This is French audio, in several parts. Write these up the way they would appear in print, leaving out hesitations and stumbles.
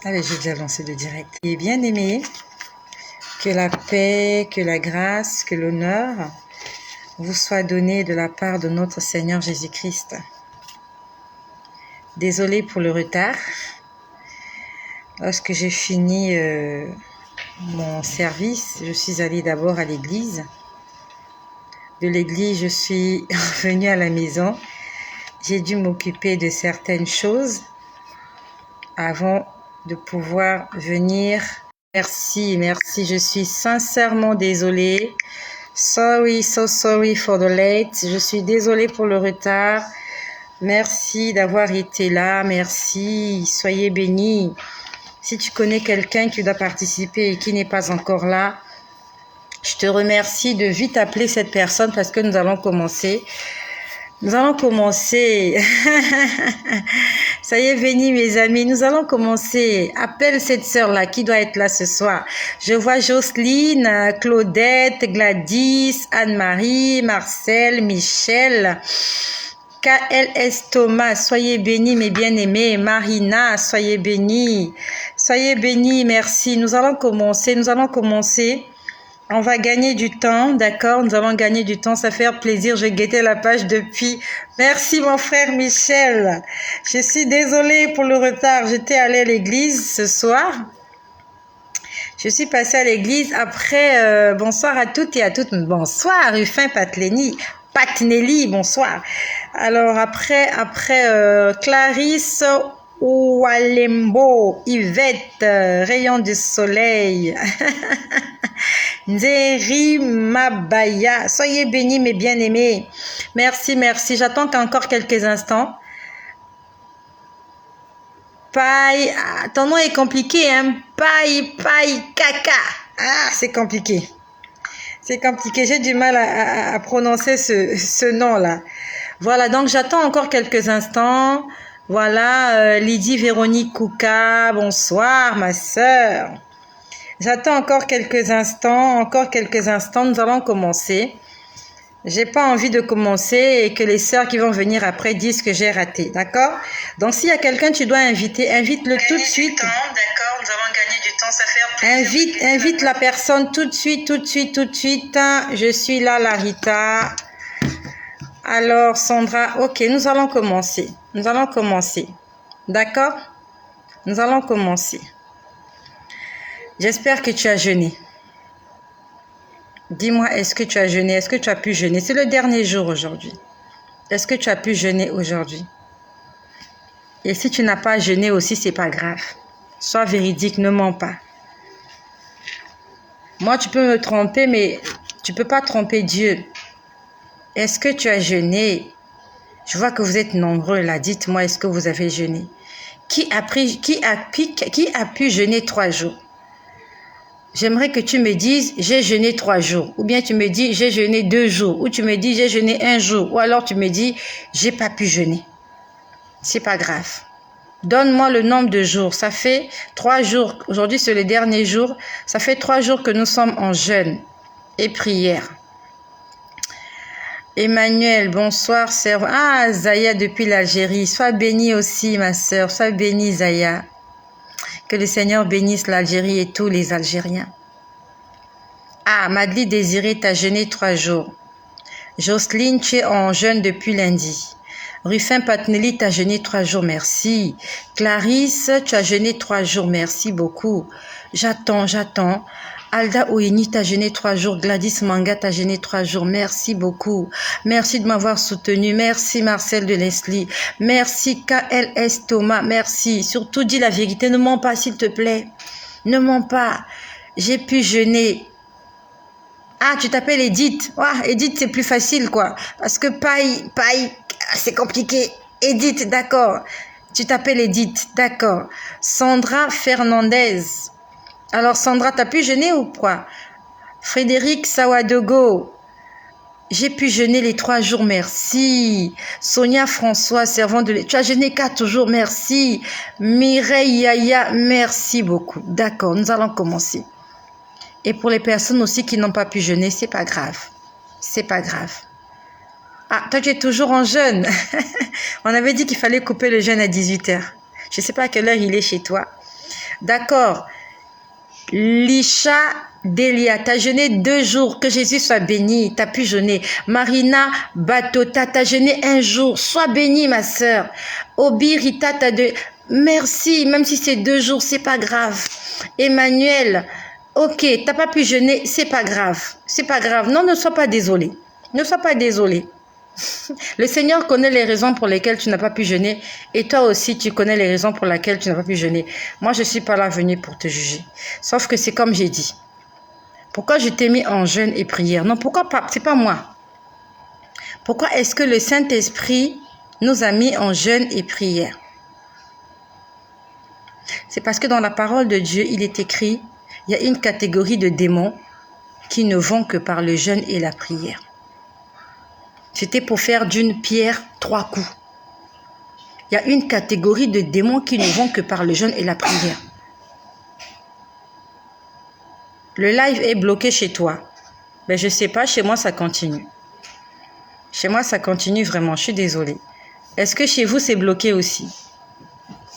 Allez, j'ai déjà lancé le direct. Et bien aimé, que la paix, que la grâce, que l'honneur vous soit donné de la part de notre Seigneur Jésus-Christ. Désolée pour le retard. Lorsque j'ai fini mon service, je suis allée d'abord à l'église. De l'église, je suis revenue à la maison. J'ai dû m'occuper de certaines choses avant de pouvoir venir. Merci, je suis sincèrement désolée. Sorry, so sorry for the late. Je suis désolée pour le retard. Merci d'avoir été là. Merci. Soyez bénis. Si tu connais quelqu'un qui doit participer et qui n'est pas encore là, je te remercie de vite appeler cette personne parce que nous allons commencer. Soyez bénis mes amis, nous allons commencer. Appelle cette sœur-là qui doit être là ce soir. Je vois Jocelyne, Claudette, Gladys, Anne-Marie, Marcel, Michel, KLS Thomas, soyez bénis mes bien-aimés. Marina, soyez bénis. Soyez bénis, merci. Nous allons commencer. On va gagner du temps, d'accord? Nous allons gagner du temps, ça fait plaisir. J'ai guetté la page depuis. Merci mon frère Michel. Je suis désolée pour le retard. J'étais allée à l'église ce soir. Je suis passée à l'église après. Bonsoir à toutes et à toutes. Bonsoir Rufin Patnelli, bonsoir. Alors après Clarisse Oualembo, Yvette, Rayon du Soleil, Nzeri Mabaya, soyez bénis mes bien-aimés. Merci. J'attends qu'encore quelques instants. Paille, ton nom est compliqué, hein? Paille, caca. Ah, c'est compliqué. J'ai du mal à prononcer ce nom-là. Voilà, donc j'attends encore quelques instants. Voilà, Lydie Véronique Kouka, bonsoir ma sœur. J'attends encore quelques instants, nous allons commencer. J'ai pas envie de commencer et que les sœurs qui vont venir après disent que j'ai raté, d'accord? Donc s'il y a quelqu'un tu dois inviter, invite-le tout de suite. D'accord, nous allons gagner du temps, ça fait plaisir. Invite la personne tout de suite. Je suis là, Larita. Alors Sandra, ok, nous allons commencer. D'accord? Nous allons commencer. J'espère que tu as jeûné. Dis-moi, est-ce que tu as jeûné? Est-ce que tu as pu jeûner? C'est le dernier jour aujourd'hui. Est-ce que tu as pu jeûner aujourd'hui? Et si tu n'as pas jeûné aussi, c'est pas grave. Sois véridique, ne mens pas. Moi, tu peux me tromper, mais tu peux pas tromper Dieu. Est-ce que tu as jeûné? Je vois que vous êtes nombreux là. Dites-moi, est-ce que vous avez jeûné? Qui a pu jeûner 3 jours? J'aimerais que tu me dises, j'ai jeûné 3 jours. Ou bien tu me dis, j'ai jeûné 2 jours. Ou tu me dis, j'ai jeûné 1 jour. Ou alors tu me dis, j'ai pas pu jeûner. C'est pas grave. Donne-moi le nombre de jours. Ça fait 3 jours. Aujourd'hui, c'est le dernier jour. Ça fait 3 jours que nous sommes en jeûne et prière. Emmanuel, bonsoir, sœur. Ah, Zaya depuis l'Algérie. Sois bénie aussi, ma sœur. Sois bénie, Zaya. Que le Seigneur bénisse l'Algérie et tous les Algériens. Ah, Madly Désiré, tu as jeûné 3 jours. Jocelyne, tu es en jeûne depuis lundi. Rufin Patnelli, tu as jeûné 3 jours, merci. Clarisse, tu as jeûné 3 jours, merci beaucoup. J'attends. Alda Ouini, tu as jeûné 3 jours. Gladys Manga, tu as jeûné 3 jours, merci beaucoup. Merci de m'avoir soutenu. Merci Marcel de Leslie. Merci KLS Thomas, merci. Surtout dis la vérité, ne mens pas s'il te plaît. Ne mens pas. J'ai pu jeûner. Ah, tu t'appelles Edith. Edith, c'est plus facile, quoi. Parce que paille, c'est compliqué. Edith, d'accord. Tu t'appelles Edith, d'accord. Sandra Fernandez. Alors, Sandra, t'as pu jeûner ou quoi? Frédéric Sawadogo. J'ai pu jeûner les 3 jours, merci. Sonia François, servant de... Tu as jeûné 4 jours, merci. Mireille Yaya, merci beaucoup. D'accord, nous allons commencer. Et pour les personnes aussi qui n'ont pas pu jeûner, c'est pas grave. Ah, toi, tu es toujours en jeûne. On avait dit qu'il fallait couper le jeûne à 18h. Je ne sais pas à quelle heure il est chez toi. D'accord. Lisha Delia, tu as jeûné 2 jours, que Jésus soit béni, tu as pu jeûner. Marina Batota, tu as jeûné 1 jour, sois bénie ma sœur. Obi Rita, tu as de... Merci, même si c'est 2 jours, c'est pas grave. Emmanuel, ok, t'as pas pu jeûner, c'est pas grave, c'est pas grave. Non, ne sois pas désolé, ne sois pas désolé. Le Seigneur connaît les raisons pour lesquelles tu n'as pas pu jeûner et toi aussi tu connais les raisons pour lesquelles tu n'as pas pu jeûner. Moi je suis pas là venue pour te juger. Sauf que c'est comme j'ai dit. Pourquoi je t'ai mis en jeûne et prière? Non, pourquoi pas? C'est pas moi. Pourquoi est-ce que le Saint-Esprit nous a mis en jeûne et prière? C'est parce que dans la parole de Dieu, il est écrit, il y a une catégorie de démons qui ne vont que par le jeûne et la prière. C'était pour faire d'une pierre 3 coups. Il y a une catégorie de démons qui ne vont que par le jeûne et la prière. Le live est bloqué chez toi. Mais je ne sais pas, chez moi ça continue. Chez moi ça continue vraiment, je suis désolée. Est-ce que chez vous c'est bloqué aussi?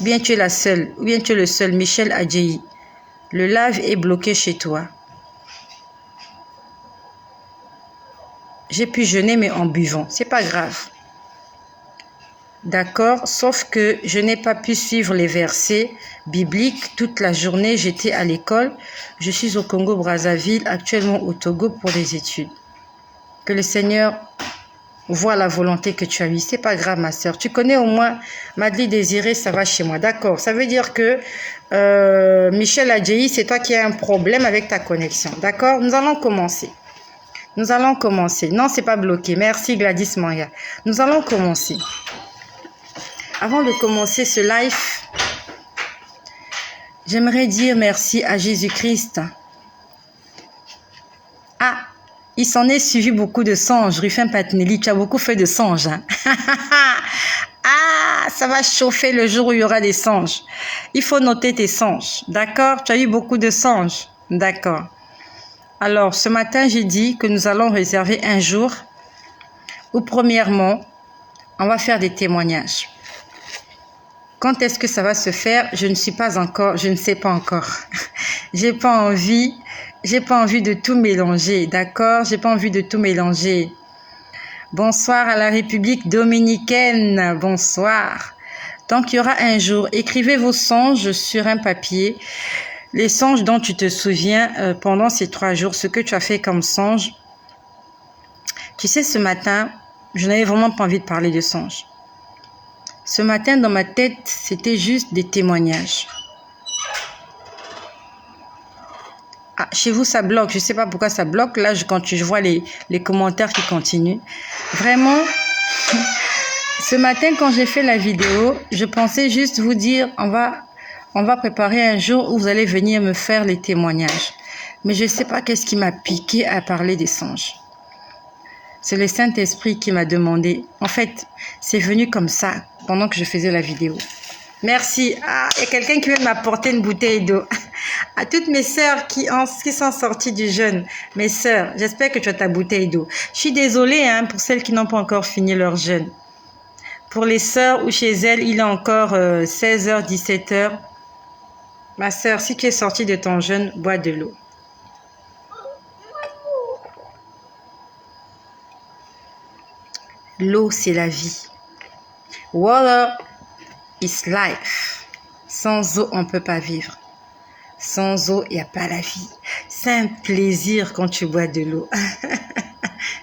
Ou bien tu es la seule, ou bien tu es le seul, Michel Adjeyi. Le live est bloqué chez toi. J'ai pu jeûner mais en buvant, c'est pas grave. D'accord, sauf que je n'ai pas pu suivre les versets bibliques toute la journée, j'étais à l'école. Je suis au Congo-Brazzaville, actuellement au Togo pour les études. Que le Seigneur voit la volonté que tu as eue, c'est pas grave ma soeur. Tu connais au moins Madly Désiré, ça va chez moi, d'accord. Ça veut dire que Michel Adjeyi, c'est toi qui as un problème avec ta connexion, d'accord. Nous allons commencer. Nous allons commencer. Non, c'est pas bloqué. Merci Gladys Maya. Nous allons commencer. Avant de commencer ce live, j'aimerais dire merci à Jésus-Christ. Ah, il s'en est suivi beaucoup de songes. Rufin Patnelli, tu as beaucoup fait de songes. Hein? Ah, ça va chauffer le jour où il y aura des songes. Il faut noter tes songes. D'accord? Tu as eu beaucoup de songes. D'accord. Alors, ce matin, j'ai dit que nous allons réserver un jour où, premièrement, on va faire des témoignages. Quand est-ce que ça va se faire? Je ne sais pas encore. J'ai pas envie de tout mélanger, d'accord? J'ai pas envie de tout mélanger. Bonsoir à la République dominicaine, bonsoir. Donc, il y aura un jour. Écrivez vos songes sur un papier. Les songes dont tu te souviens pendant ces 3 jours, ce que tu as fait comme songe. Tu sais, ce matin, je n'avais vraiment pas envie de parler de songes. Ce matin, dans ma tête, c'était juste des témoignages. Ah, chez vous, ça bloque. Je ne sais pas pourquoi ça bloque. Là, quand je vois les commentaires qui continuent. Vraiment, ce matin, quand j'ai fait la vidéo, je pensais juste vous dire, on va préparer un jour où vous allez venir me faire les témoignages. Mais je ne sais pas qu'est-ce qui m'a piqué à parler des songes. C'est le Saint-Esprit qui m'a demandé. En fait, c'est venu comme ça pendant que je faisais la vidéo. Merci. Ah, il y a quelqu'un qui vient m'apporter une bouteille d'eau. À toutes mes sœurs qui sont sorties du jeûne. Mes sœurs, j'espère que tu as ta bouteille d'eau. Je suis désolée pour celles qui n'ont pas encore fini leur jeûne. Pour les sœurs ou chez elles, il est encore 16h, 17h. Ma sœur, si tu es sortie de ton jeûne, bois de l'eau. L'eau, c'est la vie. Water is life. Sans eau, on ne peut pas vivre. Sans eau, il n'y a pas la vie. C'est un plaisir quand tu bois de l'eau.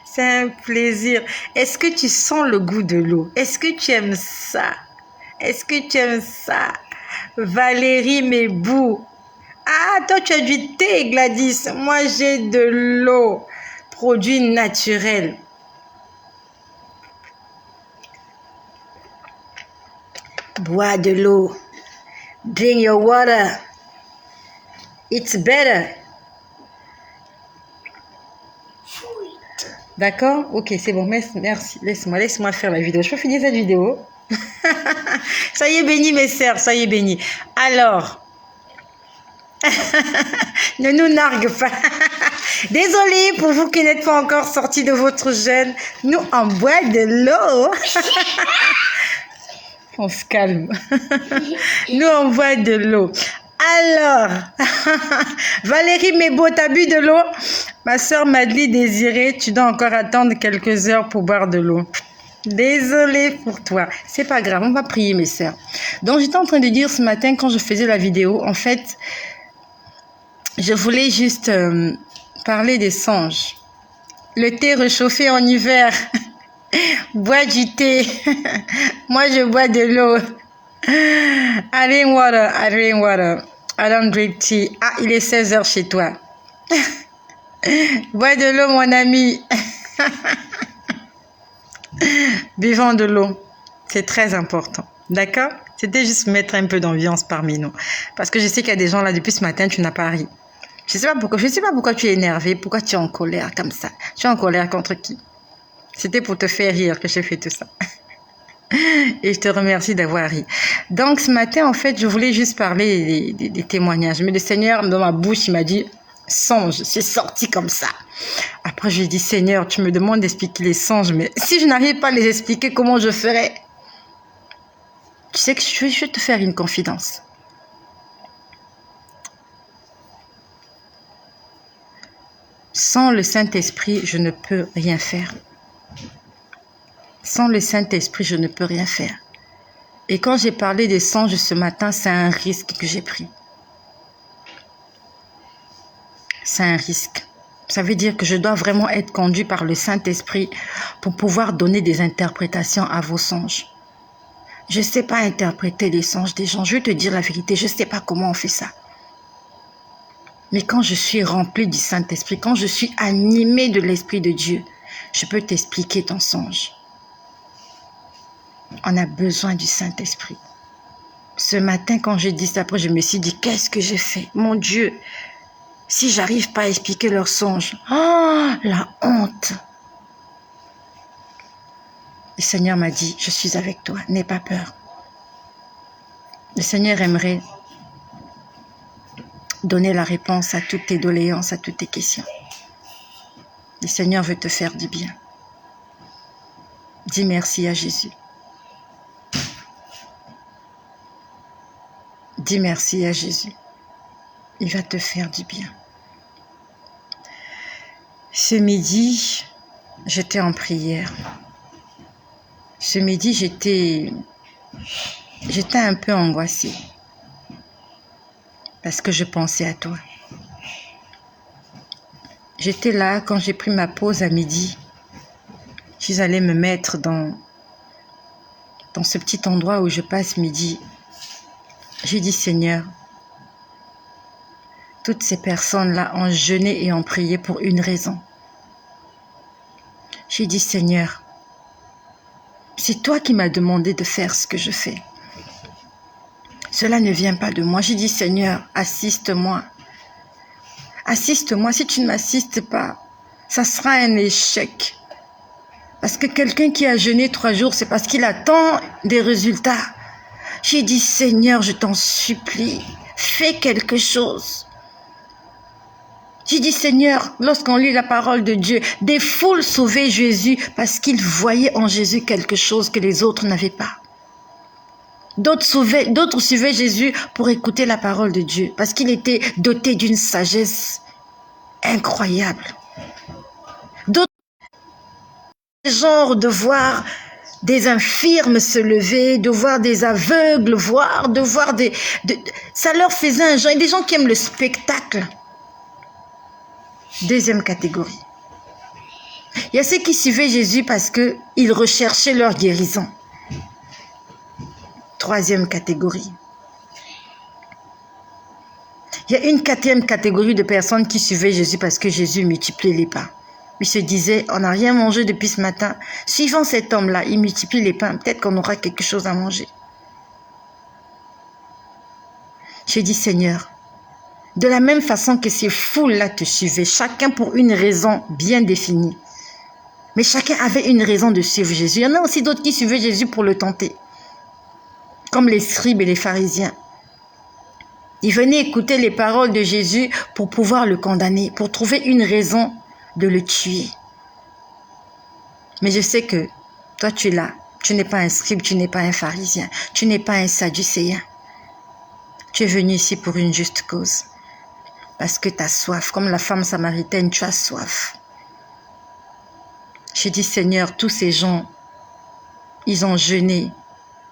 C'est un plaisir. Est-ce que tu sens le goût de l'eau? Est-ce que tu aimes ça? Est-ce que tu aimes ça? Valérie Mébou. Ah, toi, tu as du thé, Gladys. Moi, j'ai de l'eau. Produit naturel. Bois de l'eau. Drink your water. It's better. D'accord? Ok, c'est bon. Merci. Laisse-moi faire la vidéo. Je peux finir cette vidéo? Soyez bénis, mes sœurs. Soyez bénis. Alors, ne nous nargue pas. Désolée pour vous qui n'êtes pas encore sortis de votre jeûne. Nous, on boit de l'eau. On se calme. Nous, on boit de l'eau. Alors, Valérie Mébeau, t'as bu de l'eau? Ma soeur Madeleine Désirée, tu dois encore attendre quelques heures pour boire de l'eau. Désolée pour toi. C'est pas grave, on va prier mes sœurs. Donc, j'étais en train de dire ce matin quand je faisais la vidéo, en fait, je voulais juste parler des songes. Le thé réchauffé en hiver. Bois du thé. Moi, je bois de l'eau. I drink water, I drink water. I don't drink tea. Ah, il est 16h chez toi. Bois de l'eau, mon ami. Buvons de l'eau. C'est très important. D'accord? C'était juste mettre un peu d'ambiance parmi nous. Parce que je sais qu'il y a des gens là, depuis ce matin, tu n'as pas ri. Je sais pas pourquoi tu es énervé, pourquoi tu es en colère comme ça. Tu es en colère contre qui? C'était pour te faire rire que j'ai fait tout ça. Et je te remercie d'avoir ri. Donc, ce matin, en fait, je voulais juste parler des témoignages. Mais le Seigneur, dans ma bouche, il m'a dit, songe, c'est sorti comme ça. Après, je lui ai dit, Seigneur, tu me demandes d'expliquer les songes, mais si je n'arrive pas à les expliquer, comment je ferais? Tu sais que je vais te faire une confidence. Sans le Saint-Esprit, je ne peux rien faire. Sans le Saint-Esprit, je ne peux rien faire. Et quand j'ai parlé des songes ce matin, c'est un risque que j'ai pris. C'est un risque. Ça veut dire que je dois vraiment être conduit par le Saint-Esprit pour pouvoir donner des interprétations à vos songes. Je ne sais pas interpréter les songes des gens. Je vais te dire la vérité, je ne sais pas comment on fait ça. Mais quand je suis rempli du Saint-Esprit, quand je suis animé de l'Esprit de Dieu, je peux t'expliquer ton songe. On a besoin du Saint-Esprit. Ce matin, quand j'ai dit ça, après, je me suis dit, qu'est-ce que j'ai fait? Mon Dieu, si j'arrive pas à expliquer leur songe, oh, la honte. Le Seigneur m'a dit, je suis avec toi, n'aie pas peur. Le Seigneur aimerait donner la réponse à toutes tes doléances, à toutes tes questions. Le Seigneur veut te faire du bien. Dis merci à Jésus. Dis merci à Jésus. Il va te faire du bien. Ce midi, j'étais en prière. Ce midi, j'étais un peu angoissée. Parce que je pensais à toi. J'étais là quand j'ai pris ma pause à midi. Je suis allée me mettre dans ce petit endroit où je passe midi. J'ai dit, Seigneur, toutes ces personnes-là ont jeûné et ont prié pour une raison. J'ai dit, Seigneur, c'est toi qui m'as demandé de faire ce que je fais. Cela ne vient pas de moi. J'ai dit, Seigneur, assiste-moi. Assiste-moi. Si tu ne m'assistes pas, ça sera un échec. Parce que quelqu'un qui a jeûné 3 jours, c'est parce qu'il attend des résultats. J'ai dit, Seigneur, je t'en supplie, fais quelque chose. J'ai dit, Seigneur, lorsqu'on lit la parole de Dieu, des foules sauvaient Jésus parce qu'ils voyaient en Jésus quelque chose que les autres n'avaient pas. D'autres suivaient Jésus pour écouter la parole de Dieu parce qu'il était doté d'une sagesse incroyable. D'autres, genre de voir des infirmes se lever, de voir des aveugles voir, de voir ça leur faisait un genre. Il y a des gens qui aiment le spectacle. Deuxième catégorie. Il y a ceux qui suivaient Jésus parce qu'ils recherchaient leur guérison. Troisième catégorie. Il y a une 4e catégorie de personnes qui suivaient Jésus parce que Jésus multipliait les pains. Il se disait, on n'a rien mangé depuis ce matin. Suivant cet homme-là, il multiplie les pains. Peut-être qu'on aura quelque chose à manger. J'ai dit, Seigneur, de la même façon que ces foules-là te suivaient, chacun pour une raison bien définie. Mais chacun avait une raison de suivre Jésus. Il y en a aussi d'autres qui suivaient Jésus pour le tenter. Comme les scribes et les pharisiens. Ils venaient écouter les paroles de Jésus pour pouvoir le condamner, pour trouver une raison de le tuer. Mais je sais que toi tu es là. Tu n'es pas un scribe, tu n'es pas un pharisien, tu n'es pas un sadducéen. Tu es venu ici pour une juste cause. Parce que tu as soif. Comme la femme samaritaine, tu as soif. J'ai dit, Seigneur, tous ces gens, ils ont jeûné.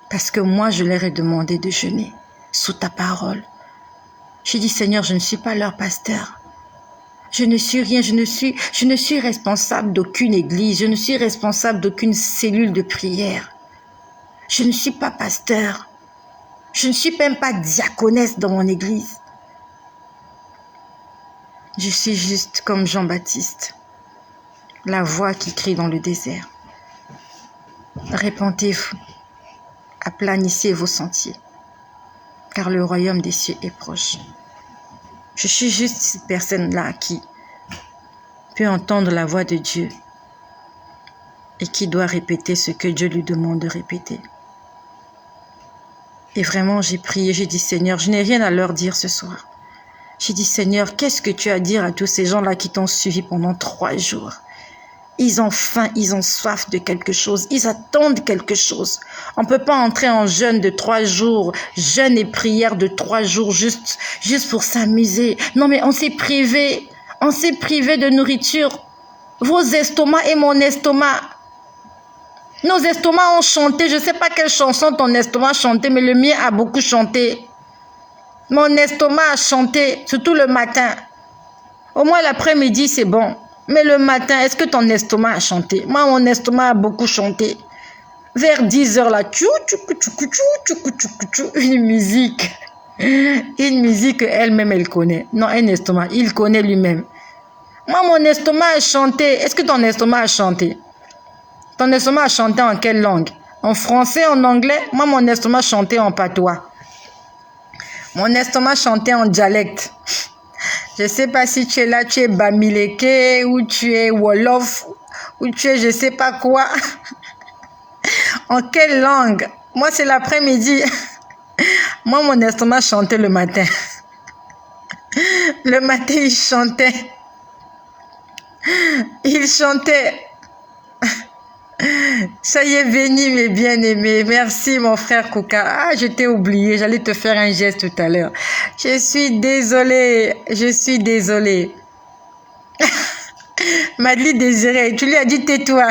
Parce que moi, je leur ai demandé de jeûner. Sous ta parole. J'ai dit, Seigneur, je ne suis pas leur pasteur. Je ne suis rien. Je ne suis responsable d'aucune église. Je ne suis responsable d'aucune cellule de prière. Je ne suis pas pasteur. Je ne suis même pas diaconesse dans mon église. Je suis juste comme Jean-Baptiste, la voix qui crie dans le désert. Répentez-vous, aplanissez vos sentiers, car le royaume des cieux est proche. Je suis juste cette personne-là qui peut entendre la voix de Dieu et qui doit répéter ce que Dieu lui demande de répéter. Et vraiment, j'ai prié, j'ai dit, Seigneur, je n'ai rien à leur dire ce soir. J'ai dit, Seigneur, qu'est-ce que tu as à dire à tous ces gens-là qui t'ont suivi pendant 3 jours? Ils ont faim, ils ont soif de quelque chose, ils attendent quelque chose. On ne peut pas entrer en jeûne de 3 jours, jeûne et prière de 3 jours juste pour s'amuser. Non mais on s'est privé de nourriture. Vos estomacs et mon estomac. Nos estomacs ont chanté, je ne sais pas quelle chanson ton estomac a chanté, mais le mien a beaucoup chanté. Mon estomac a chanté, surtout le matin. Au moins l'après-midi, c'est bon. Mais le matin, est-ce que ton estomac a chanté? Moi, mon estomac a beaucoup chanté. Vers 10 heures, là, une musique. Une musique elle-même, elle connaît. Non, un estomac, il connaît lui-même. Moi, mon estomac a chanté. Est-ce que ton estomac a chanté? Ton estomac a chanté en quelle langue? En français, en anglais? Moi, mon estomac chantait en patois. Mon estomac chantait en dialecte. Je ne sais pas si tu es là, tu es Bamileke, ou tu es Wolof, ou tu es je ne sais pas quoi. En quelle langue? Moi, c'est l'après-midi. Moi, mon estomac chantait le matin. Le matin, il chantait. Il chantait. Ça y est, béni mes bien-aimés. Merci mon frère Kouka. Ah, je t'ai oublié, j'allais te faire un geste tout à l'heure. Je suis désolée. Madeleine Désirée, tu lui as dit tais-toi.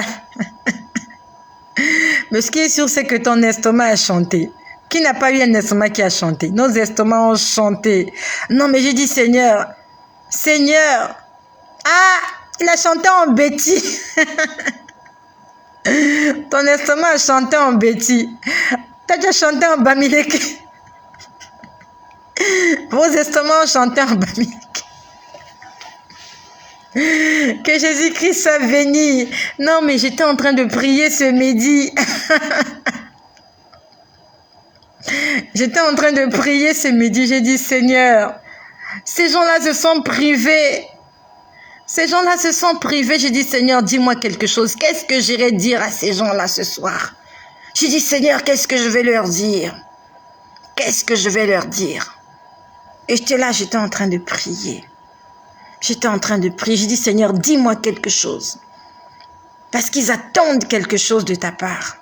Mais ce qui est sûr, c'est que ton estomac a chanté. Qui n'a pas eu un estomac qui a chanté? Nos estomacs ont chanté. Non, mais j'ai dit Seigneur. Ah, il a chanté en Betty. Ton estomac a chanté en Betty. Tu as déjà chanté en Bamileke. Vos estomacs ont chanté en Bamileke. Que Jésus-Christ soit béni. Non, mais j'étais en train de prier ce midi. J'étais en train de prier ce midi. J'ai dit, Seigneur, ces gens-là se sont privés. J'ai dit, Seigneur, dis-moi quelque chose. Qu'est-ce que j'irai dire à ces gens-là ce soir? J'ai dit, Seigneur, qu'est-ce que je vais leur dire? Et j'étais en train de prier. J'ai dit, Seigneur, dis-moi quelque chose. Parce qu'ils attendent quelque chose de ta part.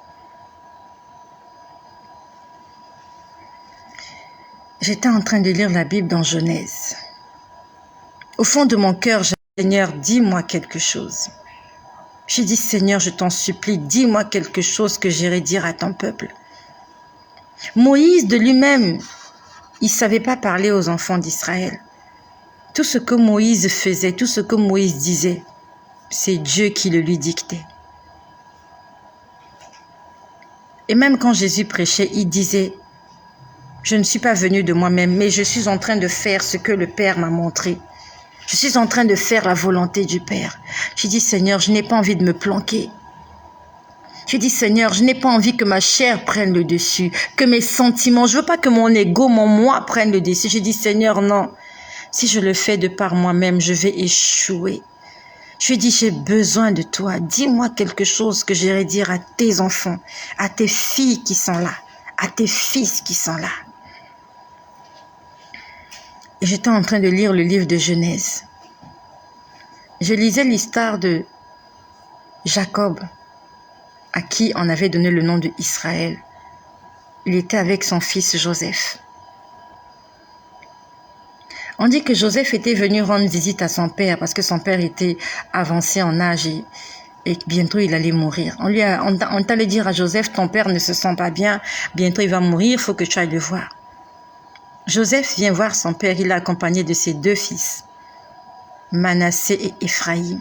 J'étais en train de lire la Bible dans Genèse. Au fond de mon cœur, Seigneur, dis-moi quelque chose. J'ai dit, Seigneur, je t'en supplie, dis-moi quelque chose que j'irai dire à ton peuple. Moïse de lui-même, il ne savait pas parler aux enfants d'Israël. Tout ce que Moïse faisait, tout ce que Moïse disait, c'est Dieu qui le lui dictait. Et même quand Jésus prêchait, il disait, je ne suis pas venu de moi-même, mais je suis en train de faire ce que le Père m'a montré. Je suis en train de faire la volonté du Père. J'ai dit, Seigneur, je n'ai pas envie de me planquer. J'ai dit, Seigneur, je n'ai pas envie que ma chair prenne le dessus, que mes sentiments, je veux pas que mon ego, mon moi prenne le dessus. J'ai dit, Seigneur, non. Si je le fais de par moi-même, je vais échouer. Je lui ai dit, j'ai besoin de toi. Dis-moi quelque chose que j'irai dire à tes enfants, à tes filles qui sont là, à tes fils qui sont là. Et j'étais en train de lire le livre de Genèse. Je lisais l'histoire de Jacob, à qui on avait donné le nom de Israël. Il était avec son fils Joseph. On dit que Joseph était venu rendre visite à son père parce que son père était avancé en âge et bientôt il allait mourir. On t'allait dire à Joseph, ton père ne se sent pas bien, bientôt il va mourir, il faut que tu ailles le voir. Joseph vient voir son père, il est accompagné de ses 2 fils, Manassé et Ephraïm.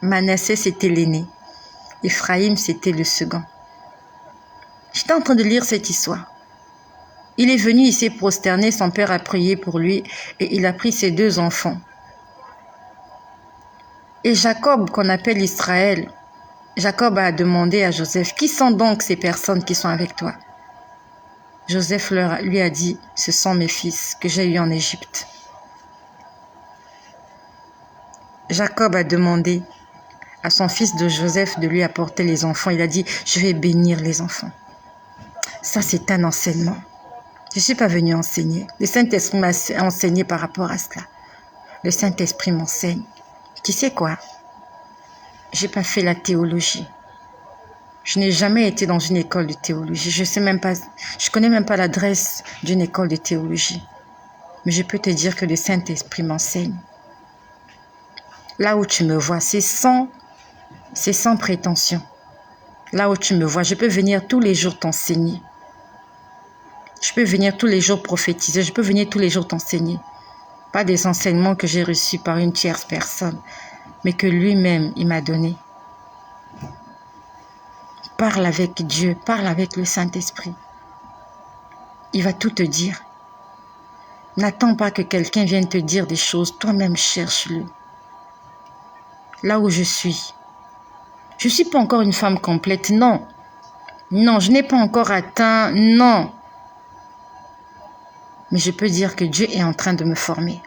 Manassé, c'était l'aîné. Ephraïm, c'était le second. J'étais en train de lire cette histoire. Il est venu, il s'est prosterné, son père a prié pour lui et il a pris ses 2 enfants. Et Jacob, qu'on appelle Israël, Jacob a demandé à Joseph, qui sont donc ces personnes qui sont avec toi? Joseph lui a dit, ce sont mes fils que j'ai eus en Égypte. Jacob a demandé à son fils de Joseph de lui apporter les enfants. Il a dit, je vais bénir les enfants. Ça, c'est un enseignement. Je ne suis pas venue enseigner. Le Saint-Esprit m'a enseigné par rapport à cela. Le Saint-Esprit m'enseigne. Tu sais quoi? Je n'ai pas fait la théologie. Je n'ai jamais été dans une école de théologie. Je connais même pas l'adresse d'une école de théologie. Mais je peux te dire que le Saint-Esprit m'enseigne. Là où tu me vois, c'est sans prétention. Là où tu me vois, je peux venir tous les jours t'enseigner. Je peux venir tous les jours prophétiser. Je peux venir tous les jours t'enseigner. Pas des enseignements que j'ai reçus par une tierce personne, mais que lui-même, il m'a donné. Parle avec Dieu, parle avec le Saint-Esprit. Il va tout te dire. N'attends pas que quelqu'un vienne te dire des choses, toi-même cherche-le. Là où je suis. Je ne suis pas encore une femme complète, non. Non, je n'ai pas encore atteint, non. Mais je peux dire que Dieu est en train de me former.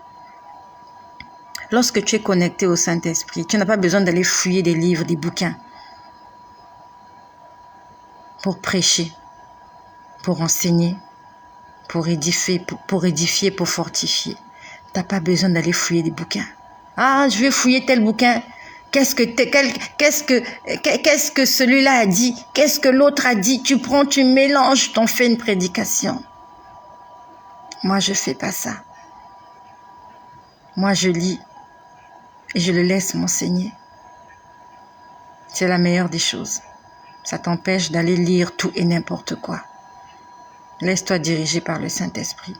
Lorsque tu es connecté au Saint-Esprit, tu n'as pas besoin d'aller fouiller des livres, des bouquins. Pour prêcher, pour enseigner, pour édifier, pour fortifier. Tu n'as pas besoin d'aller fouiller des bouquins. Ah, je vais fouiller tel bouquin. Qu'est-ce que celui-là a dit? Qu'est-ce que l'autre a dit? Tu prends, tu mélanges, t'en fais une prédication. Moi, je ne fais pas ça. Moi, je lis et je le laisse m'enseigner. C'est la meilleure des choses. Ça t'empêche d'aller lire tout et n'importe quoi. Laisse-toi diriger par le Saint-Esprit.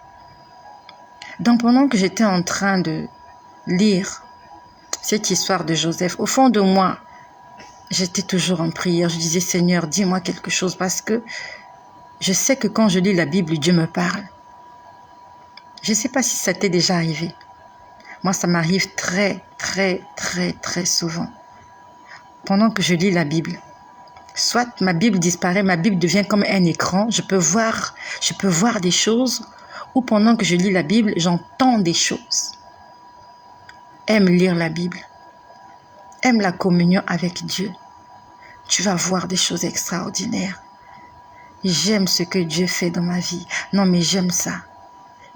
Donc, pendant que j'étais en train de lire cette histoire de Joseph, au fond de moi, j'étais toujours en prière. Je disais, Seigneur, dis-moi quelque chose parce que je sais que quand je lis la Bible, Dieu me parle. Je ne sais pas si ça t'est déjà arrivé. Moi, ça m'arrive très, très, très, très souvent. Pendant que je lis la Bible, soit ma Bible disparaît, ma Bible devient comme un écran, je peux voir des choses, ou pendant que je lis la Bible, j'entends des choses. Aime lire la Bible. Aime la communion avec Dieu. Tu vas voir des choses extraordinaires. J'aime ce que Dieu fait dans ma vie. Non, mais j'aime ça.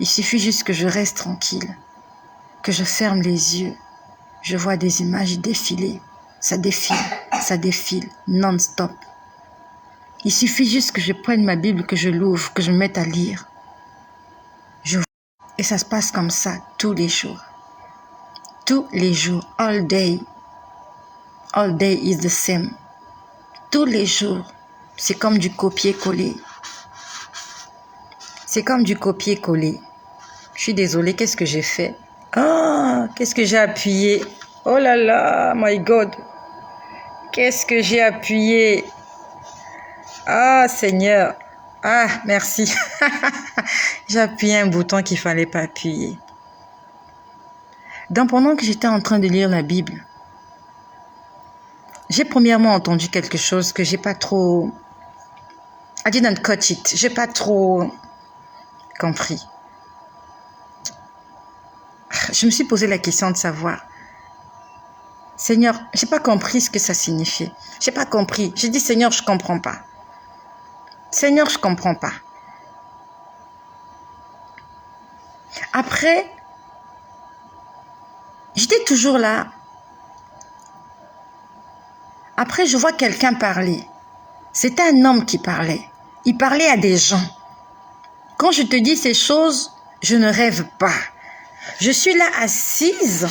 Il suffit juste que je reste tranquille, que je ferme les yeux. Je vois des images défiler. Ça défile, non-stop. Il suffit juste que je prenne ma Bible, que je l'ouvre, que je me mette à lire. Et ça se passe comme ça tous les jours. Tous les jours, all day. All day is the same. Tous les jours, c'est comme du copier-coller. C'est comme du copier-coller. Je suis désolée, qu'est-ce que j'ai fait? Ah, qu'est-ce que j'ai appuyé? Oh là là, my God. Qu'est-ce que j'ai appuyé? Ah, Seigneur. Ah, merci. J'ai appuyé un bouton qu'il ne fallait pas appuyer. Donc, pendant que j'étais en train de lire la Bible, j'ai premièrement entendu quelque chose que j'ai pas trop... I didn't catch it. J'ai pas trop compris. Je me suis posé la question de savoir, Seigneur, j'ai pas compris ce que ça signifiait. J'ai pas compris. J'ai dit, Seigneur, je comprends pas. Seigneur, je comprends pas. Après, j'étais toujours là. Après, je vois quelqu'un parler. C'était un homme qui parlait. Il parlait à des gens. Quand je te dis ces choses, je ne rêve pas. Je suis là assise.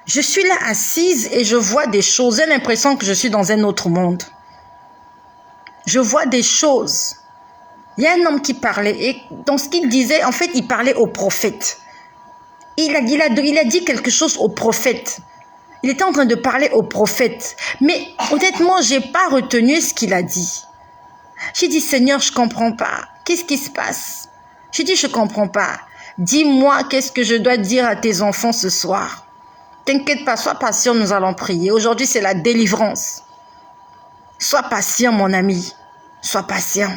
Je suis là assise et je vois des choses. J'ai l'impression que je suis dans un autre monde. Je vois des choses. Il y a un homme qui parlait et dans ce qu'il disait, en fait, il parlait au prophète. Il a dit quelque chose au prophète. Il était en train de parler au prophète. Mais honnêtement, je n'ai pas retenu ce qu'il a dit. J'ai dit, Seigneur, je ne comprends pas. Qu'est-ce qui se passe? J'ai dit, je ne comprends pas. Dis-moi, qu'est-ce que je dois dire à tes enfants ce soir? T'inquiète pas, sois patient, nous allons prier. Aujourd'hui, c'est la délivrance. Sois patient, mon ami. Sois patient.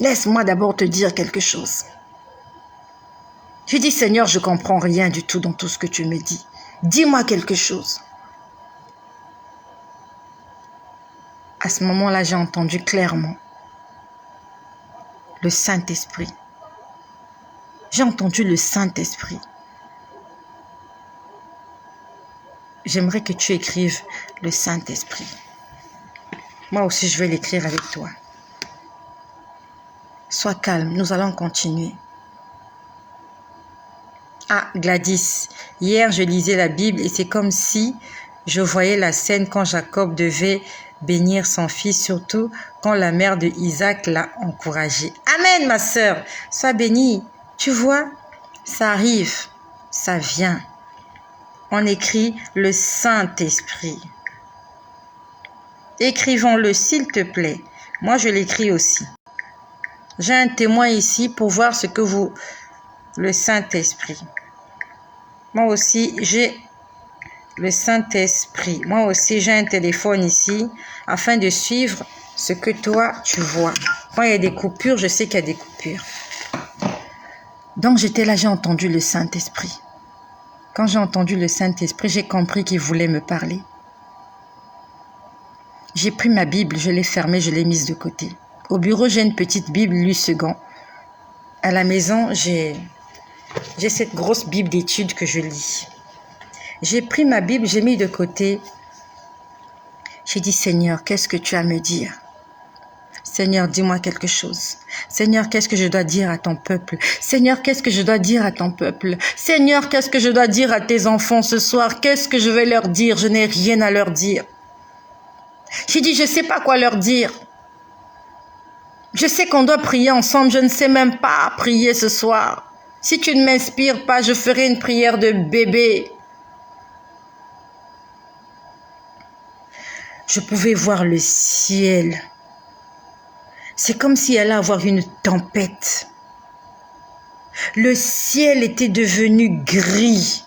Laisse-moi d'abord te dire quelque chose. J'ai dit, Seigneur, je ne comprends rien du tout dans tout ce que tu me dis. Dis-moi quelque chose. À ce moment-là, j'ai entendu clairement le Saint-Esprit. J'ai entendu le Saint-Esprit. J'aimerais que tu écrives le Saint-Esprit. Moi aussi, je vais l'écrire avec toi. Sois calme, nous allons continuer. Ah, Gladys, hier je lisais la Bible et c'est comme si je voyais la scène quand Jacob devait bénir son fils, surtout quand la mère de Isaac l'a encouragé. Amen, ma sœur, sois bénie. Tu vois, ça arrive, ça vient. On écrit le Saint-Esprit. Écrivons-le, s'il te plaît. Moi, je l'écris aussi. J'ai un témoin ici pour voir ce que vous... Le Saint-Esprit. Moi aussi, j'ai le Saint-Esprit. Moi aussi, j'ai un téléphone ici afin de suivre ce que toi, tu vois. Quand il y a des coupures, je sais qu'il y a des coupures. Donc, j'étais là, j'ai entendu le Saint-Esprit. Quand j'ai entendu le Saint-Esprit, j'ai compris qu'il voulait me parler. J'ai pris ma Bible, je l'ai fermée, je l'ai mise de côté. Au bureau, j'ai une petite Bible, Louis II. À la maison, j'ai cette grosse Bible d'études que je lis. J'ai pris ma Bible, j'ai mis de côté. J'ai dit, Seigneur, qu'est-ce que tu as à me dire? Seigneur, dis-moi quelque chose. Seigneur, qu'est-ce que je dois dire à ton peuple? Seigneur, qu'est-ce que je dois dire à ton peuple? Seigneur, qu'est-ce que je dois dire à tes enfants ce soir? Qu'est-ce que je vais leur dire? Je n'ai rien à leur dire. J'ai dit, je ne sais pas quoi leur dire. Je sais qu'on doit prier ensemble, je ne sais même pas prier ce soir. Si tu ne m'inspires pas, je ferai une prière de bébé. Je pouvais voir le ciel. C'est comme s'il allait avoir une tempête. Le ciel était devenu gris.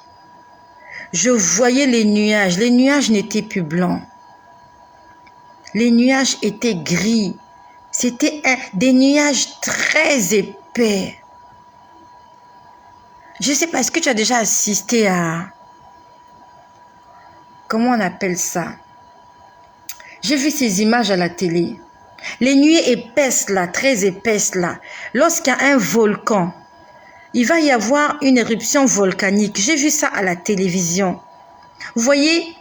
Je voyais les nuages. Les nuages n'étaient plus blancs. Les nuages étaient gris. C'était des nuages très épais. Je ne sais pas, est-ce que tu as déjà assisté à... Comment on appelle ça? J'ai vu ces images à la télé. Les nuées épaisses là, très épaisses là. Lorsqu'il y a un volcan, il va y avoir une éruption volcanique. J'ai vu ça à la télévision. Vous voyez,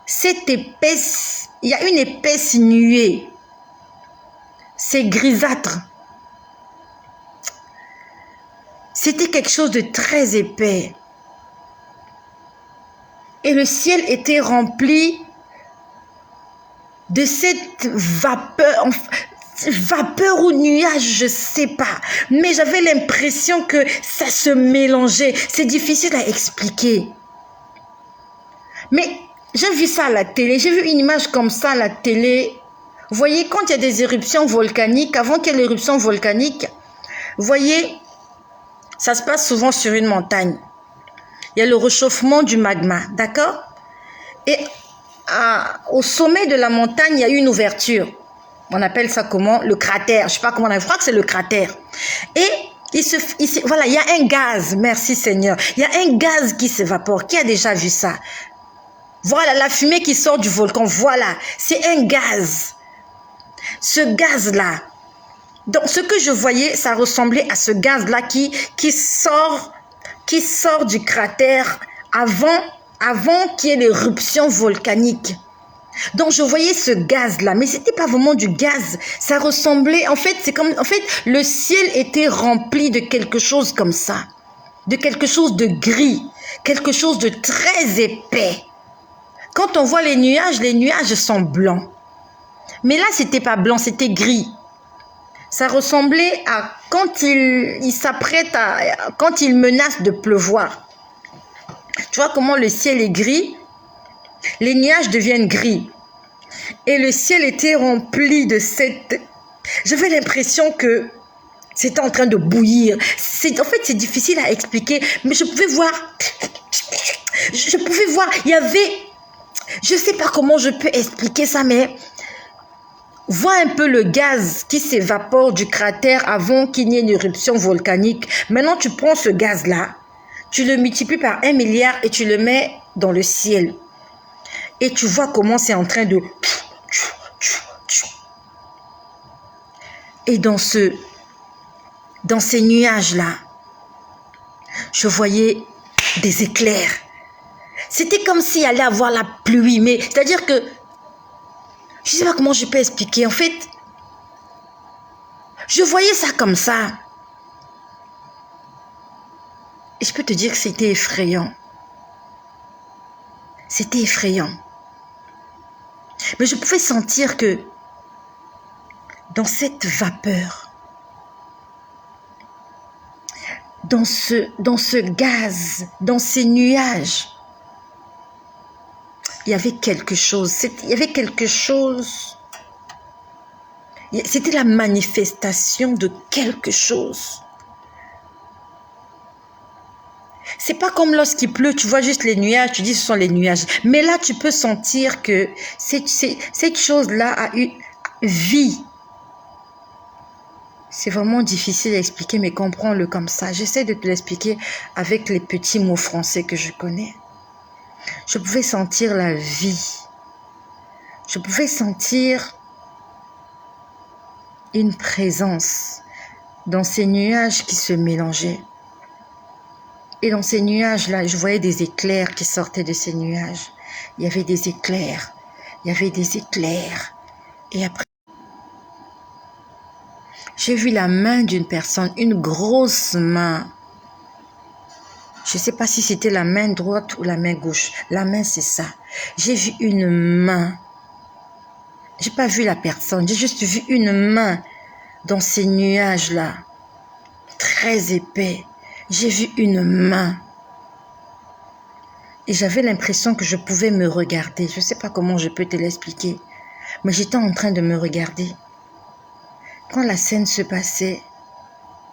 cette épaisse, il y a une épaisse nuée. C'est grisâtre. C'était quelque chose de très épais. Et le ciel était rempli de cette vapeur ou nuage, je ne sais pas. Mais j'avais l'impression que ça se mélangeait. C'est difficile à expliquer. Mais j'ai vu ça à la télé. J'ai vu une image comme ça à la télé. Vous voyez, quand il y a des éruptions volcaniques, avant qu'il y ait l'éruption volcanique, vous voyez, ça se passe souvent sur une montagne. Il y a le réchauffement du magma, d'accord? Et au sommet de la montagne, il y a une ouverture. On appelle ça comment? Le cratère. Je ne sais pas comment on appelle. Je crois que c'est le cratère. Et voilà, il y a un gaz. Merci Seigneur. Il y a un gaz qui s'évapore. Qui a déjà vu ça? Voilà, la fumée qui sort du volcan. Voilà, c'est un gaz. Ce gaz-là. Donc, ce que je voyais, ça ressemblait à ce gaz-là qui sort du cratère avant qu'il y ait l'éruption volcanique. Donc, je voyais ce gaz-là, mais ce n'était pas vraiment du gaz. Ça ressemblait, en fait, le ciel était rempli de quelque chose comme ça. de quelque chose de gris, quelque chose de très épais. Quand on voit les nuages sont blancs. Mais là, c'était pas blanc, c'était gris. Ça ressemblait à quand il s'apprête quand il menace de pleuvoir. Tu vois comment le ciel est gris? Les nuages deviennent gris. Et le ciel était rempli de cette... J'avais l'impression que c'était en train de bouillir. En fait, c'est difficile à expliquer, mais je pouvais voir... il y avait... Je ne sais pas comment je peux expliquer ça, mais... Vois un peu le gaz qui s'évapore du cratère avant qu'il n'y ait une éruption volcanique. Maintenant, tu prends ce gaz-là, tu le multiplies par 1 milliard et tu le mets dans le ciel. Et tu vois comment c'est en train de... Et dans ces nuages-là, je voyais des éclairs. C'était comme s'il allait avoir la pluie, mais c'est-à-dire que je ne sais pas comment je peux expliquer. En fait, je voyais ça comme ça. Et je peux te dire que c'était effrayant. C'était effrayant. Mais je pouvais sentir que dans cette vapeur, dans ce gaz, dans ces nuages, il y avait quelque chose. C'était la manifestation de quelque chose. C'est pas comme lorsqu'il pleut, tu vois juste les nuages, tu dis ce sont les nuages. Mais là, tu peux sentir que cette chose-là a eu vie. C'est vraiment difficile à expliquer, mais comprends-le comme ça. J'essaie de te l'expliquer avec les petits mots français que je connais. Je pouvais sentir la vie. Je pouvais sentir une présence dans ces nuages qui se mélangeaient. Et dans ces nuages-là, je voyais des éclairs qui sortaient de ces nuages. Il y avait des éclairs. Il y avait des éclairs. Et après, j'ai vu la main d'une personne, une grosse main. Je ne sais pas si c'était la main droite ou la main gauche. La main, c'est ça. J'ai vu une main. Je n'ai pas vu la personne. J'ai juste vu une main dans ces nuages-là. Très épais. J'ai vu une main. Et j'avais l'impression que je pouvais me regarder. Je ne sais pas comment je peux te l'expliquer. Mais j'étais en train de me regarder. Quand la scène se passait,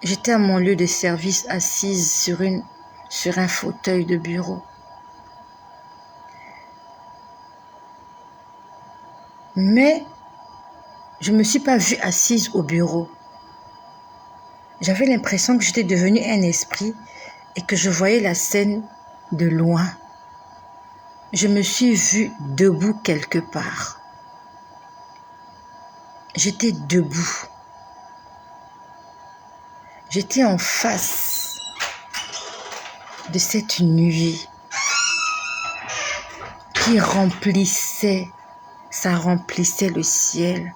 j'étais à mon lieu de service assise sur un fauteuil de bureau. Mais je ne me suis pas vue assise au bureau. J'avais l'impression que j'étais devenue un esprit et que je voyais la scène de loin. Je me suis vue debout quelque part. J'étais debout. J'étais en face de cette nuit qui remplissait, ça remplissait le ciel.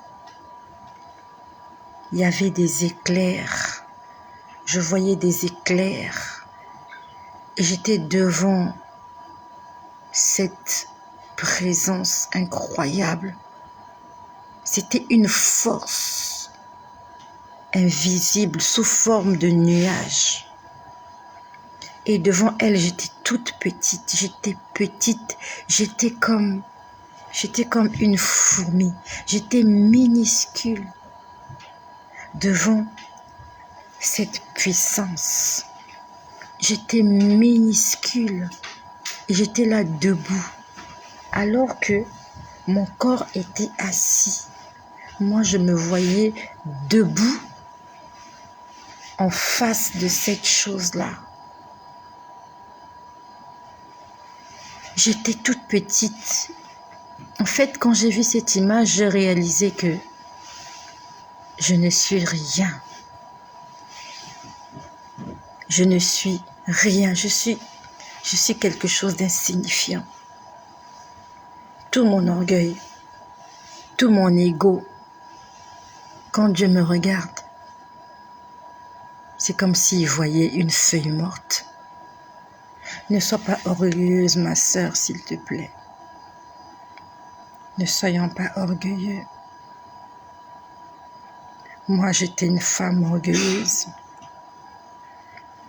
Il y avait des éclairs. Je voyais des éclairs. Et j'étais devant cette présence incroyable. C'était une force invisible sous forme de nuages. Et devant elle, j'étais toute petite. J'étais comme une fourmi. J'étais minuscule devant cette puissance. J'étais minuscule et j'étais là debout alors que mon corps était assis. Moi, je me voyais debout en face de cette chose-là. J'étais toute petite. En fait, quand j'ai vu cette image, j'ai réalisé que je ne suis rien. Je ne suis rien. Je suis quelque chose d'insignifiant. Tout mon orgueil, tout mon ego, quand Dieu me regarde, c'est comme s'il voyait une feuille morte. Ne sois pas orgueilleuse, ma sœur, s'il te plaît. Ne soyons pas orgueilleux. Moi, j'étais une femme orgueilleuse.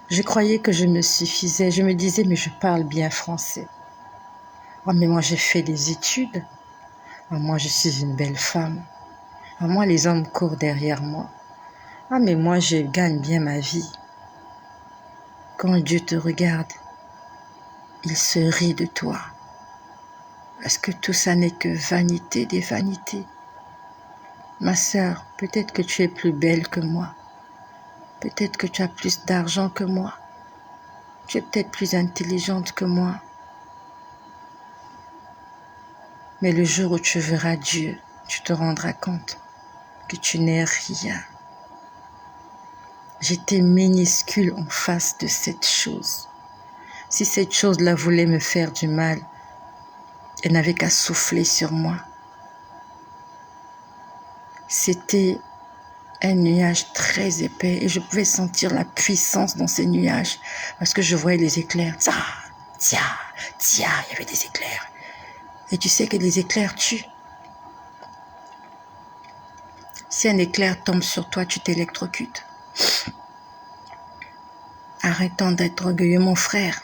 Je croyais que je me suffisais. Je me disais, mais je parle bien français. Oh, mais moi, j'ai fait des études. Oh, moi, je suis une belle femme. Oh, moi, les hommes courent derrière moi. Ah, mais moi, je gagne bien ma vie. Quand Dieu te regarde, il se rit de toi. Parce que tout ça n'est que vanité des vanités. Ma sœur, peut-être que tu es plus belle que moi. Peut-être que tu as plus d'argent que moi. Tu es peut-être plus intelligente que moi. Mais le jour où tu verras Dieu, tu te rendras compte que tu n'es rien. J'étais minuscule en face de cette chose. Si cette chose-là voulait me faire du mal, elle n'avait qu'à souffler sur moi. C'était un nuage très épais et je pouvais sentir la puissance dans ces nuages parce que je voyais les éclairs. Tsa, tia, tia, il y avait des éclairs. Et tu sais que les éclairs tuent. Si un éclair tombe sur toi, tu t'électrocutes. Arrêtons d'être orgueilleux, mon frère.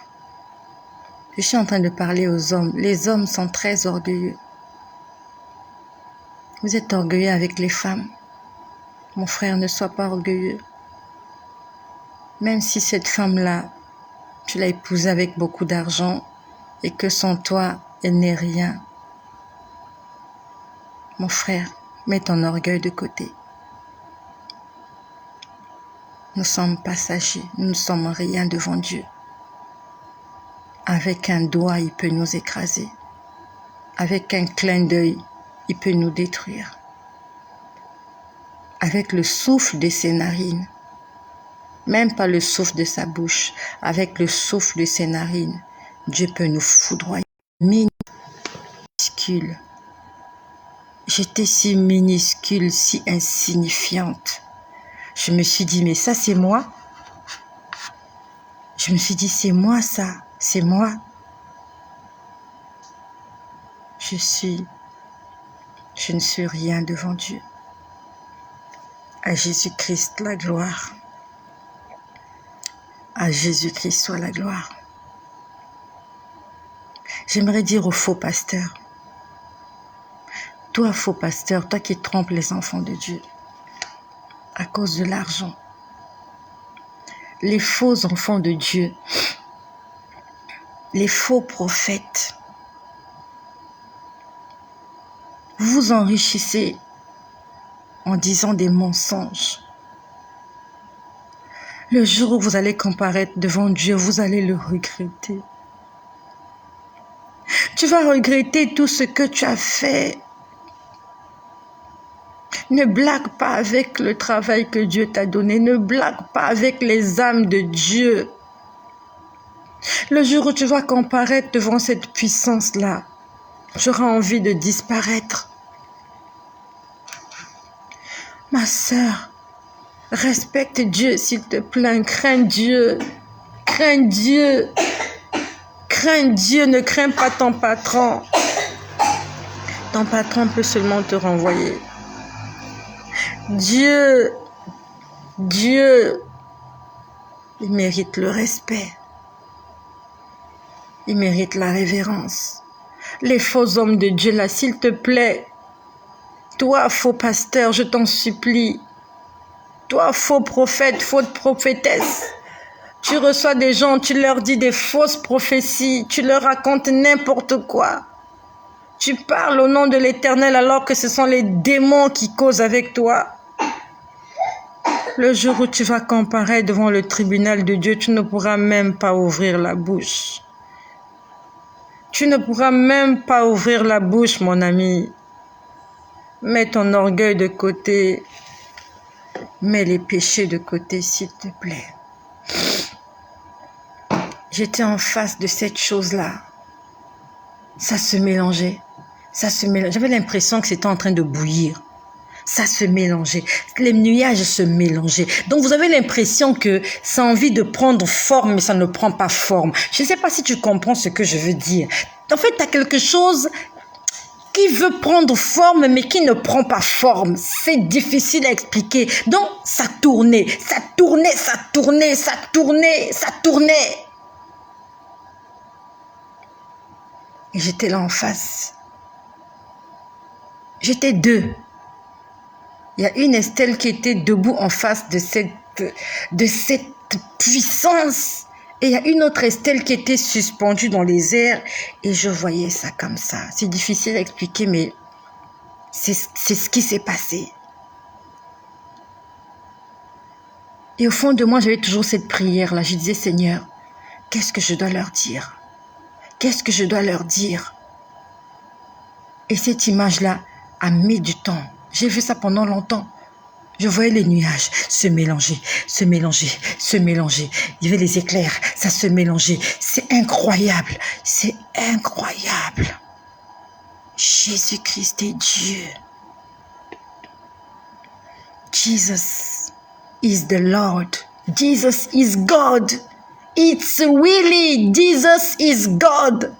Je suis en train de parler aux hommes. Les hommes sont très orgueilleux. Vous êtes orgueilleux avec les femmes. Mon frère, ne sois pas orgueilleux. Même si cette femme-là, tu l'as épousée avec beaucoup d'argent et que sans toi, elle n'est rien. Mon frère, mets ton orgueil de côté. Nous sommes passagers, nous ne sommes rien devant Dieu. Avec un doigt, il peut nous écraser. Avec un clin d'œil, il peut nous détruire. Avec le souffle de ses narines, même pas le souffle de sa bouche, avec le souffle de ses narines, Dieu peut nous foudroyer. Minuscule. J'étais si minuscule, si insignifiante. Je me suis dit, mais ça c'est moi. Je me suis dit, c'est moi ça, c'est moi. Je ne suis rien devant Dieu. À Jésus-Christ la gloire. À Jésus-Christ soit la gloire. J'aimerais dire aux faux pasteurs, toi faux pasteur, toi qui trompes les enfants de Dieu à cause de l'argent, les faux enfants de Dieu, les faux prophètes, vous enrichissez en disant des mensonges. Le jour où vous allez comparaître devant Dieu, vous allez le regretter. Tu vas regretter tout ce que tu as fait. Ne blague pas avec le travail que Dieu t'a donné. Ne blague pas avec les âmes de Dieu. Le jour où tu vas comparaître devant cette puissance-là, tu auras envie de disparaître. Ma sœur, respecte Dieu, s'il te plaît. Crains Dieu. Crains Dieu. Crains Dieu, ne crains pas ton patron. Ton patron peut seulement te renvoyer. Dieu, il mérite le respect. Il mérite la révérence. Les faux hommes de Dieu là, s'il te plaît. Toi, faux pasteur, je t'en supplie. Toi, faux prophète, faute prophétesse. Tu reçois des gens, tu leur dis des fausses prophéties, tu leur racontes n'importe quoi. Tu parles au nom de l'Éternel alors que ce sont les démons qui causent avec toi. Le jour où tu vas comparaître devant le tribunal de Dieu, tu ne pourras même pas ouvrir la bouche. Tu ne pourras même pas ouvrir la bouche, mon ami. Mets ton orgueil de côté. Mets les péchés de côté, s'il te plaît. J'étais en face de cette chose-là. Ça se mélangeait. J'avais l'impression que c'était en train de bouillir. ça se mélangeait. Les nuages se mélangeaient. Donc, vous avez l'impression que ça a envie de prendre forme, mais ça ne prend pas forme. Je ne sais pas si tu comprends ce que je veux dire. En fait, tu as quelque chose qui veut prendre forme, mais qui ne prend pas forme. C'est difficile à expliquer. Donc, ça tournait, ça tournait, ça tournait, ça tournait, ça tournait. Et j'étais là en face. J'étais deux. Il y a une Estelle qui était debout en face de cette puissance. Et il y a une autre Estelle qui était suspendue dans les airs. Et je voyais ça comme ça. C'est difficile à expliquer, mais c'est ce qui s'est passé. Et au fond de moi, j'avais toujours cette prière-là. Je disais, Seigneur, qu'est-ce que je dois leur dire? Qu'est-ce que je dois leur dire? Et cette image-là a mis du temps. J'ai vu ça pendant longtemps. Je voyais les nuages se mélanger, se mélanger, se mélanger. Il y avait les éclairs, ça se mélangeait. C'est incroyable, c'est incroyable. Jésus-Christ est Dieu. Jesus is the Lord. Jesus is God. It's really Jesus is God.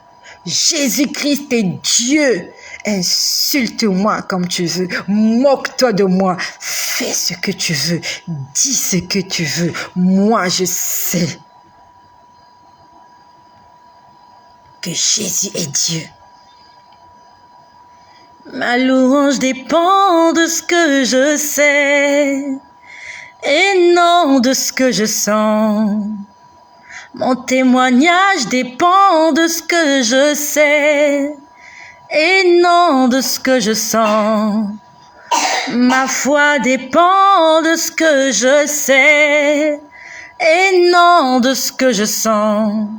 Jésus-Christ est Dieu. Insulte-moi comme tu veux, moque-toi de moi, fais ce que tu veux, dis ce que tu veux. Moi, je sais que Jésus est Dieu. Ma louange dépend de ce que je sais et non de ce que je sens. Mon témoignage dépend de ce que je sais et non de ce que je sens. Ma foi dépend de ce que je sais et non de ce que je sens.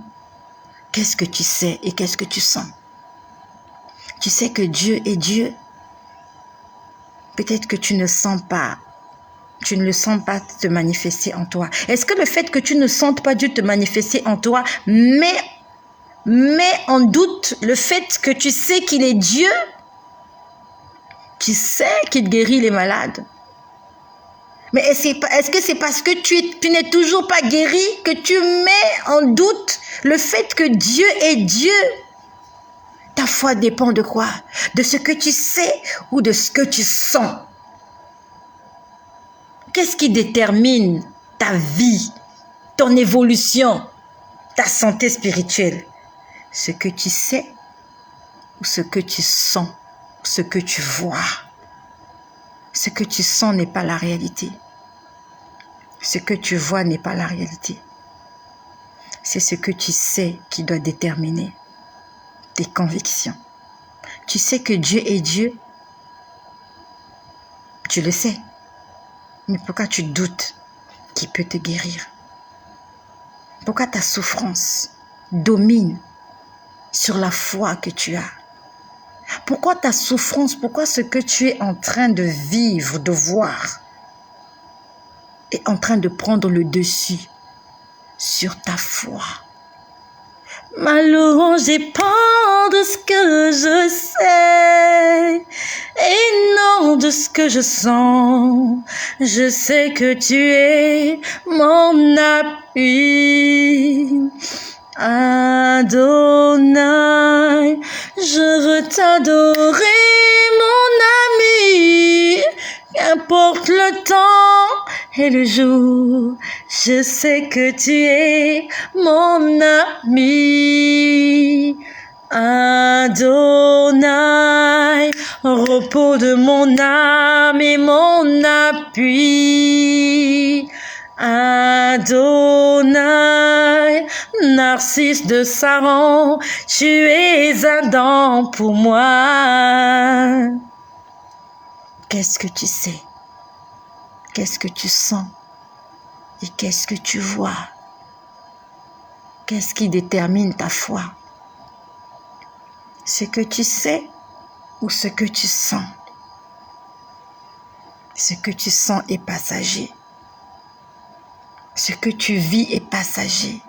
Qu'est-ce que tu sais et qu'est-ce que tu sens? Tu sais que Dieu est Dieu. Peut-être que tu ne sens pas. Tu ne le sens pas te manifester en toi. Est-ce que le fait que tu ne sentes pas Dieu te manifester en toi met en doute le fait que tu sais qu'il est Dieu? Tu sais qu'il guérit les malades. Mais est-ce que c'est parce que tu n'es toujours pas guéri que tu mets en doute le fait que Dieu est Dieu? Ta foi dépend de quoi? De ce que tu sais ou de ce que tu sens? Qu'est-ce qui détermine ta vie, ton évolution, ta santé spirituelle? Ce que tu sais ou ce que tu sens, ce que tu vois? Ce que tu sens n'est pas la réalité. Ce que tu vois n'est pas la réalité. C'est ce que tu sais qui doit déterminer tes convictions. Tu sais que Dieu est Dieu. Tu le sais. Mais pourquoi tu doutes qu'il peut te guérir? Pourquoi ta souffrance domine sur la foi que tu as? Pourquoi ta souffrance, pourquoi ce que tu es en train de vivre, de voir, est en train de prendre le dessus sur ta foi? Ma louange dépend de ce que je sais et non de ce que je sens. Je sais que tu es mon appui. Adonai, je veux t'adorer, mon ami. Qu'importe le temps et le jour, je sais que tu es mon ami. Adonai, repos de mon âme et mon appui. Adonai, Narcisse de Saron, tu es Adam pour moi. Qu'est-ce que tu sais? Qu'est-ce que tu sens? Et qu'est-ce que tu vois? Qu'est-ce qui détermine ta foi? Ce que tu sais ou ce que tu sens? Ce que tu sens est passager. Ce que tu vis est passager.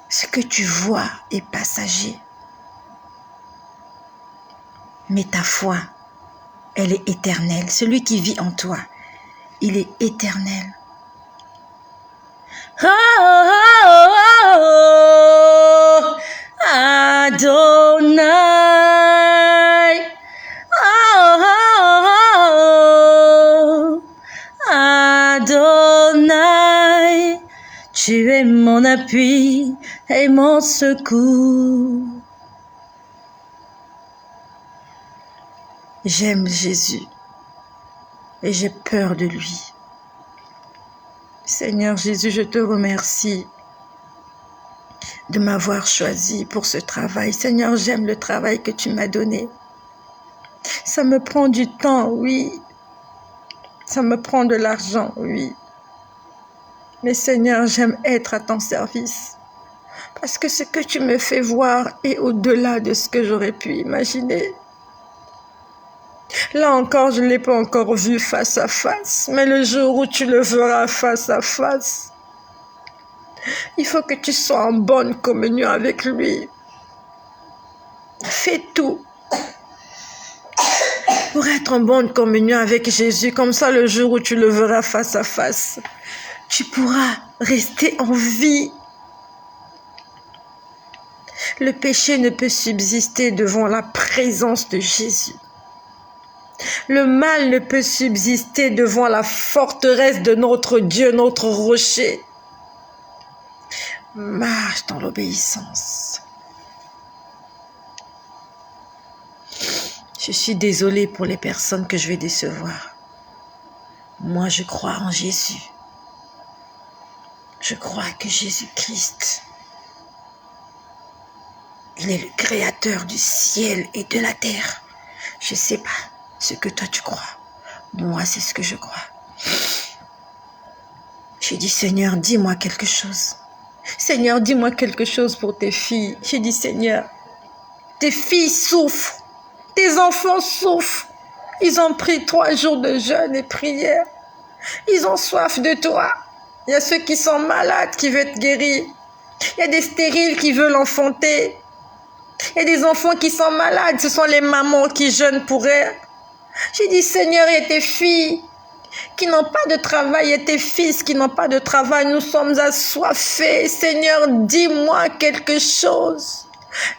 Ce que tu vois est passager. Mais ta foi, elle est éternelle. Celui qui vit en toi, il est éternel. Oh, oh, oh, oh, Adonai. Oh, oh, oh, Adonai. Tu es mon appui et mon secours. J'aime Jésus et j'ai peur de lui. Seigneur Jésus, je te remercie de m'avoir choisi pour ce travail. Seigneur, j'aime le travail que tu m'as donné. Ça me prend du temps, oui. Ça me prend de l'argent, oui. Mais Seigneur, j'aime être à ton service. Parce que ce que tu me fais voir est au-delà de ce que j'aurais pu imaginer. Là encore, je ne l'ai pas encore vu face à face. Mais le jour où tu le verras face à face, il faut que tu sois en bonne communion avec lui. Fais tout pour être en bonne communion avec Jésus. Comme ça, le jour où tu le verras face à face, tu pourras rester en vie. Le péché ne peut subsister devant la présence de Jésus. Le mal ne peut subsister devant la forteresse de notre Dieu, notre rocher. Marche dans l'obéissance. Je suis désolée pour les personnes que je vais décevoir. Moi, je crois en Jésus. Je crois que Jésus-Christ, il est le créateur du ciel et de la terre. Je ne sais pas ce que toi tu crois. Moi, c'est ce que je crois. J'ai dit, Seigneur, dis-moi quelque chose. Seigneur, dis-moi quelque chose pour tes filles. J'ai dit, Seigneur, tes filles souffrent. Tes enfants souffrent. Ils ont pris 3 jours de jeûne et prière. Ils ont soif de toi. Il y a ceux qui sont malades qui veulent être guéris. Il y a des stériles qui veulent enfanter. Il y a des enfants qui sont malades. Ce sont les mamans qui jeûnent pour elles. J'ai dit, Seigneur, et tes filles qui n'ont pas de travail, et tes fils qui n'ont pas de travail, nous sommes assoiffés. Seigneur, dis-moi quelque chose.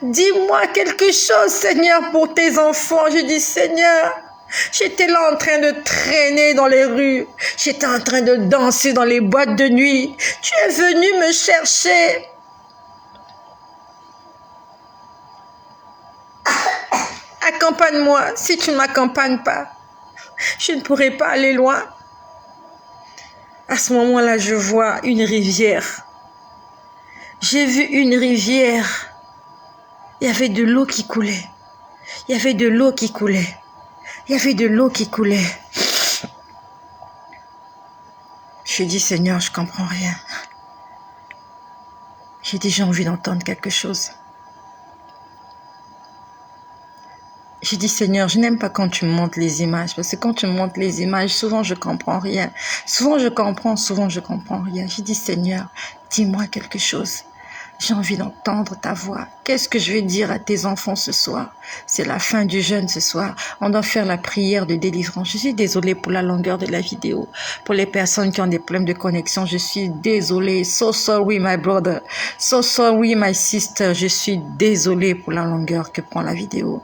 Dis-moi quelque chose, Seigneur, pour tes enfants. Je dis, Seigneur, j'étais là en train de traîner dans les rues. J'étais en train de danser dans les boîtes de nuit. Tu es venu me chercher. Accompagne-moi. Si tu ne m'accompagnes pas, je ne pourrai pas aller loin. À ce moment-là, je vois une rivière. J'ai vu une rivière. Il y avait de l'eau qui coulait. Il y avait de l'eau qui coulait. Il y avait de l'eau qui coulait. J'ai dit, Seigneur, je ne comprends rien. J'ai dit, j'ai envie d'entendre quelque chose. J'ai dit, Seigneur, je n'aime pas quand tu me montres les images. Parce que quand tu me montres les images, souvent je ne comprends rien. Souvent je comprends rien. J'ai dit, Seigneur, dis-moi quelque chose. J'ai envie d'entendre ta voix. Qu'est-ce que je vais dire à tes enfants ce soir? C'est la fin du jeûne ce soir. On doit faire la prière de délivrance. Je suis désolée pour la longueur de la vidéo. Pour les personnes qui ont des problèmes de connexion, je suis désolée. So sorry, my brother. So sorry, my sister. Je suis désolée pour la longueur que prend la vidéo.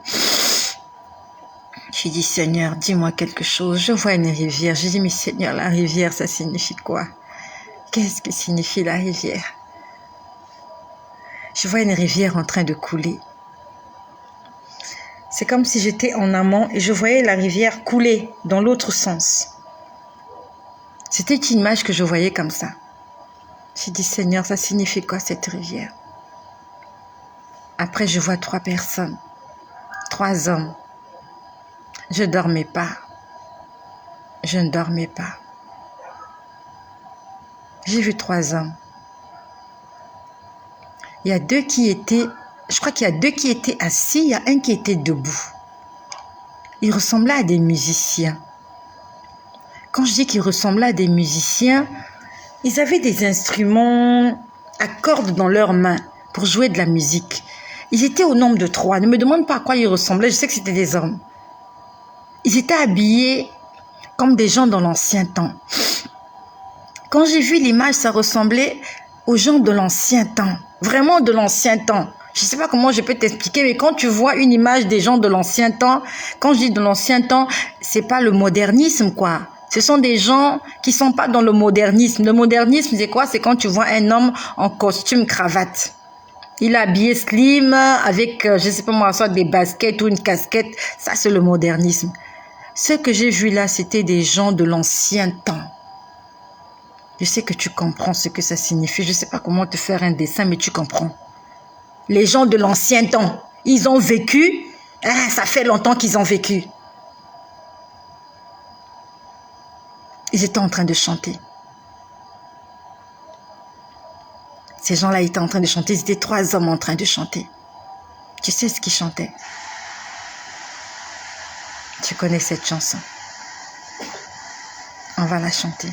J'ai dit, Seigneur, dis-moi quelque chose. Je vois une rivière. J'ai dit, mais Seigneur, la rivière, ça signifie quoi? Qu'est-ce que signifie la rivière? Je vois une rivière en train de couler. C'est comme si j'étais en amont et je voyais la rivière couler dans l'autre sens. C'était une image que je voyais comme ça. J'ai dit, Seigneur, ça signifie quoi cette rivière? Après, je vois 3 personnes, 3 hommes. Je ne dormais pas. Je ne dormais pas. J'ai vu 3 hommes. Il y a 2 qui étaient, je crois qu'il y a 2 qui étaient assis, il y a un qui était debout. Ils ressemblaient à des musiciens. Quand je dis qu'ils ressemblaient à des musiciens, ils avaient des instruments à cordes dans leurs mains pour jouer de la musique. Ils étaient au nombre de 3. Ne me demande pas à quoi ils ressemblaient. Je sais que c'était des hommes. Ils étaient habillés comme des gens dans l'ancien temps. Quand j'ai vu l'image, ça ressemblait aux gens de l'ancien temps. Vraiment de l'ancien temps. Je ne sais pas comment je peux t'expliquer, mais quand tu vois une image des gens de l'ancien temps, quand je dis de l'ancien temps, c'est pas le modernisme, quoi. Ce sont des gens qui sont pas dans le modernisme. Le modernisme, c'est quoi? C'est quand tu vois un homme en costume cravate. Il est habillé slim, avec, je sais pas moi, soit des baskets ou une casquette. Ça, c'est le modernisme. Ce que j'ai vu là, c'était des gens de l'ancien temps. Je sais que tu comprends ce que ça signifie. Je sais pas comment te faire un dessin, mais tu comprends. Les gens de l'ancien temps, ils ont vécu. Ah, ça fait longtemps qu'ils ont vécu. Ils étaient en train de chanter. Ces gens-là étaient en train de chanter. Ils étaient 3 hommes en train de chanter. Tu sais ce qu'ils chantaient? Tu connais cette chanson. On va la chanter.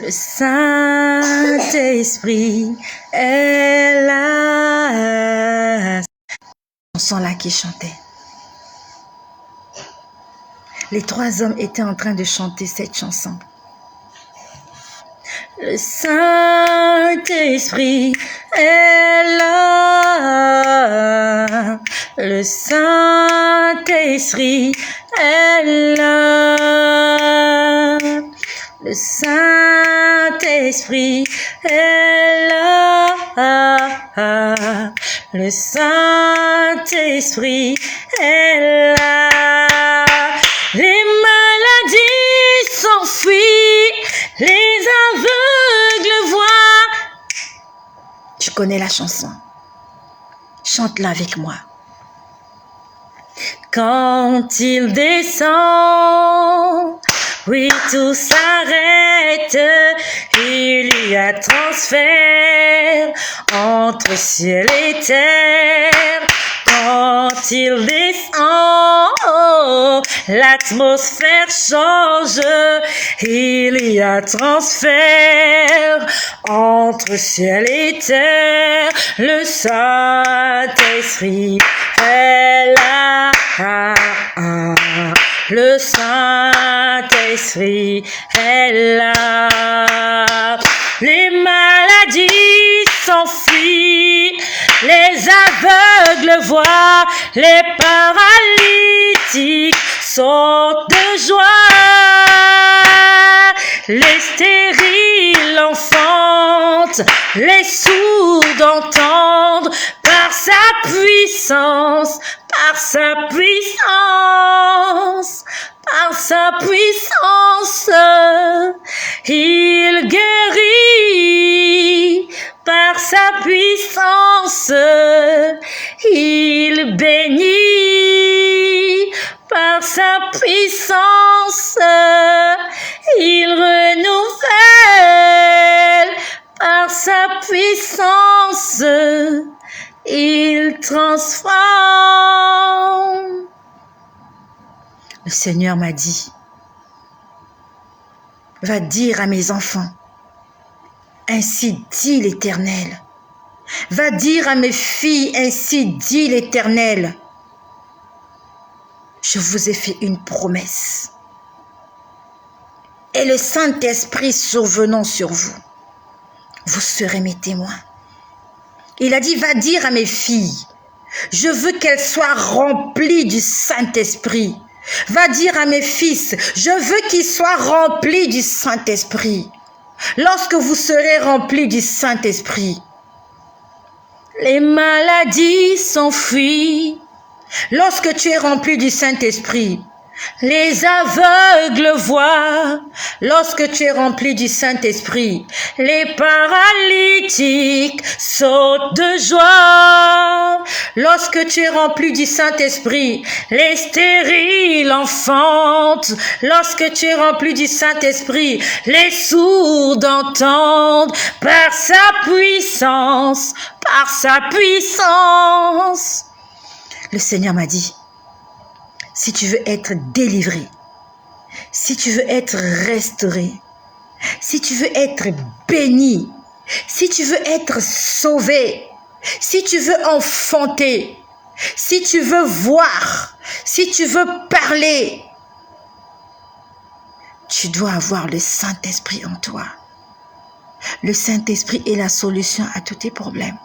Le Saint-Esprit est là. Cette chanson-là qui chantait. Les 3 hommes étaient en train de chanter cette chanson. Le Saint-Esprit est là. Le Saint-Esprit est là. Le Saint-Esprit est là. Le Saint-Esprit est là. Les maladies s'enfuient, les aveugles voient. Tu connais la chanson. Chante-la avec moi. Quand il descend, oui, tout s'arrête. Il y a transfert entre ciel et terre. Quand il descend, l'atmosphère change. Il y a transfert entre ciel et terre. Le Saint-Esprit est là. Le Saint-Esprit est là. Les maladies s'enfuient, les aveugles voient, les paralytiques sautent de joie. Les stériles enfantent, les sourds entendent par sa puissance, par sa puissance, par sa puissance. Il guérit par sa puissance. Il bénit par sa puissance. Il renouvelle par sa puissance. Il transforme. Le Seigneur m'a dit, va dire à mes enfants, ainsi dit l'Éternel. Va dire à mes filles, ainsi dit l'Éternel. Je vous ai fait une promesse. Et le Saint-Esprit survenant sur vous, vous serez mes témoins. Il a dit, va dire à mes filles, je veux qu'elles soient remplies du Saint-Esprit. Va dire à mes fils, je veux qu'ils soient remplis du Saint-Esprit. Lorsque vous serez remplis du Saint-Esprit, les maladies s'enfuient. Lorsque tu es rempli du Saint-Esprit, les aveugles voient. Lorsque tu es rempli du Saint-Esprit, les paralytiques sautent de joie. Lorsque tu es rempli du Saint-Esprit, les stériles enfantent. Lorsque tu es rempli du Saint-Esprit, les sourds entendent par sa puissance, par sa puissance. Le Seigneur m'a dit, si tu veux être délivré, si tu veux être restauré, si tu veux être béni, si tu veux être sauvé, si tu veux enfanter, si tu veux voir, si tu veux parler, tu dois avoir le Saint-Esprit en toi. Le Saint-Esprit est la solution à tous tes problèmes.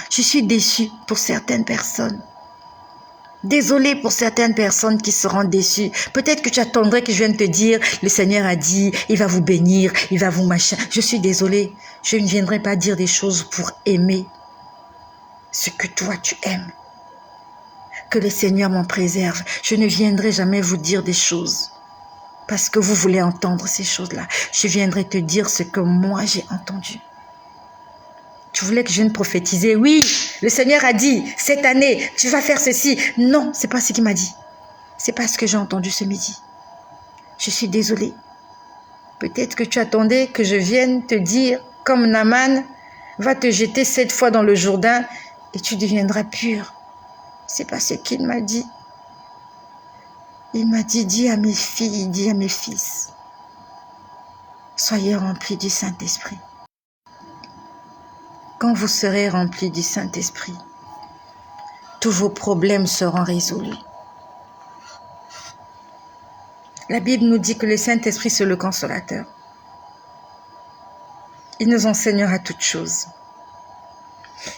Je suis déçue pour certaines personnes. Désolée pour certaines personnes qui seront déçues. Peut-être que tu attendrais que je vienne te dire, le Seigneur a dit, il va vous bénir, il va vous machin. Je suis désolée. Je ne viendrai pas dire des choses pour aimer ce que toi tu aimes. Que le Seigneur m'en préserve. Je ne viendrai jamais vous dire des choses parce que vous voulez entendre ces choses-là. Je viendrai te dire ce que moi j'ai entendu. Tu voulais que je vienne prophétiser. Oui, le Seigneur a dit, cette année, tu vas faire ceci. Non, c'est pas ce qu'il m'a dit. C'est pas ce que j'ai entendu ce midi. Je suis désolée. Peut-être que tu attendais que je vienne te dire, comme Naaman, va te jeter 7 fois dans le Jourdain et tu deviendras pur. C'est pas ce qu'il m'a dit. Il m'a dit, dis à mes filles, dis à mes fils, soyez remplis du Saint-Esprit. Quand vous serez remplis du Saint-Esprit, tous vos problèmes seront résolus. La Bible nous dit que le Saint-Esprit, c'est le consolateur. Il nous enseignera toutes choses.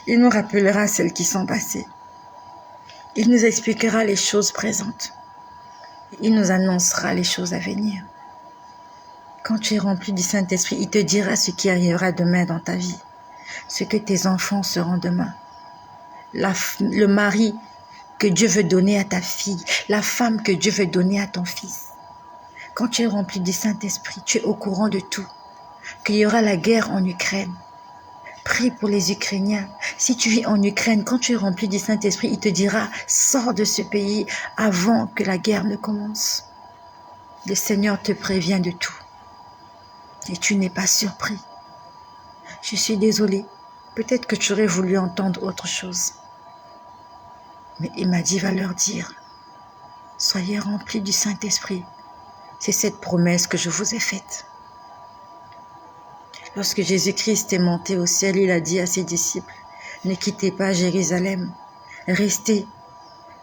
Il nous rappellera celles qui sont passées. Il nous expliquera les choses présentes. Il nous annoncera les choses à venir. Quand tu es rempli du Saint-Esprit, il te dira ce qui arrivera demain dans ta vie. Ce que tes enfants seront demain. Le mari que Dieu veut donner à ta fille. La femme que Dieu veut donner à ton fils. Quand tu es rempli du Saint-Esprit, tu es au courant de tout. Qu'il y aura la guerre en Ukraine. Prie pour les Ukrainiens. Si tu vis en Ukraine, quand tu es rempli du Saint-Esprit, il te dira, sors de ce pays avant que la guerre ne commence. Le Seigneur te prévient de tout. Et tu n'es pas surpris. Je suis désolée. Peut-être que tu aurais voulu entendre autre chose. Mais il m'a dit, va leur dire, soyez remplis du Saint-Esprit. C'est cette promesse que je vous ai faite. Lorsque Jésus-Christ est monté au ciel, il a dit à ses disciples, ne quittez pas Jérusalem, restez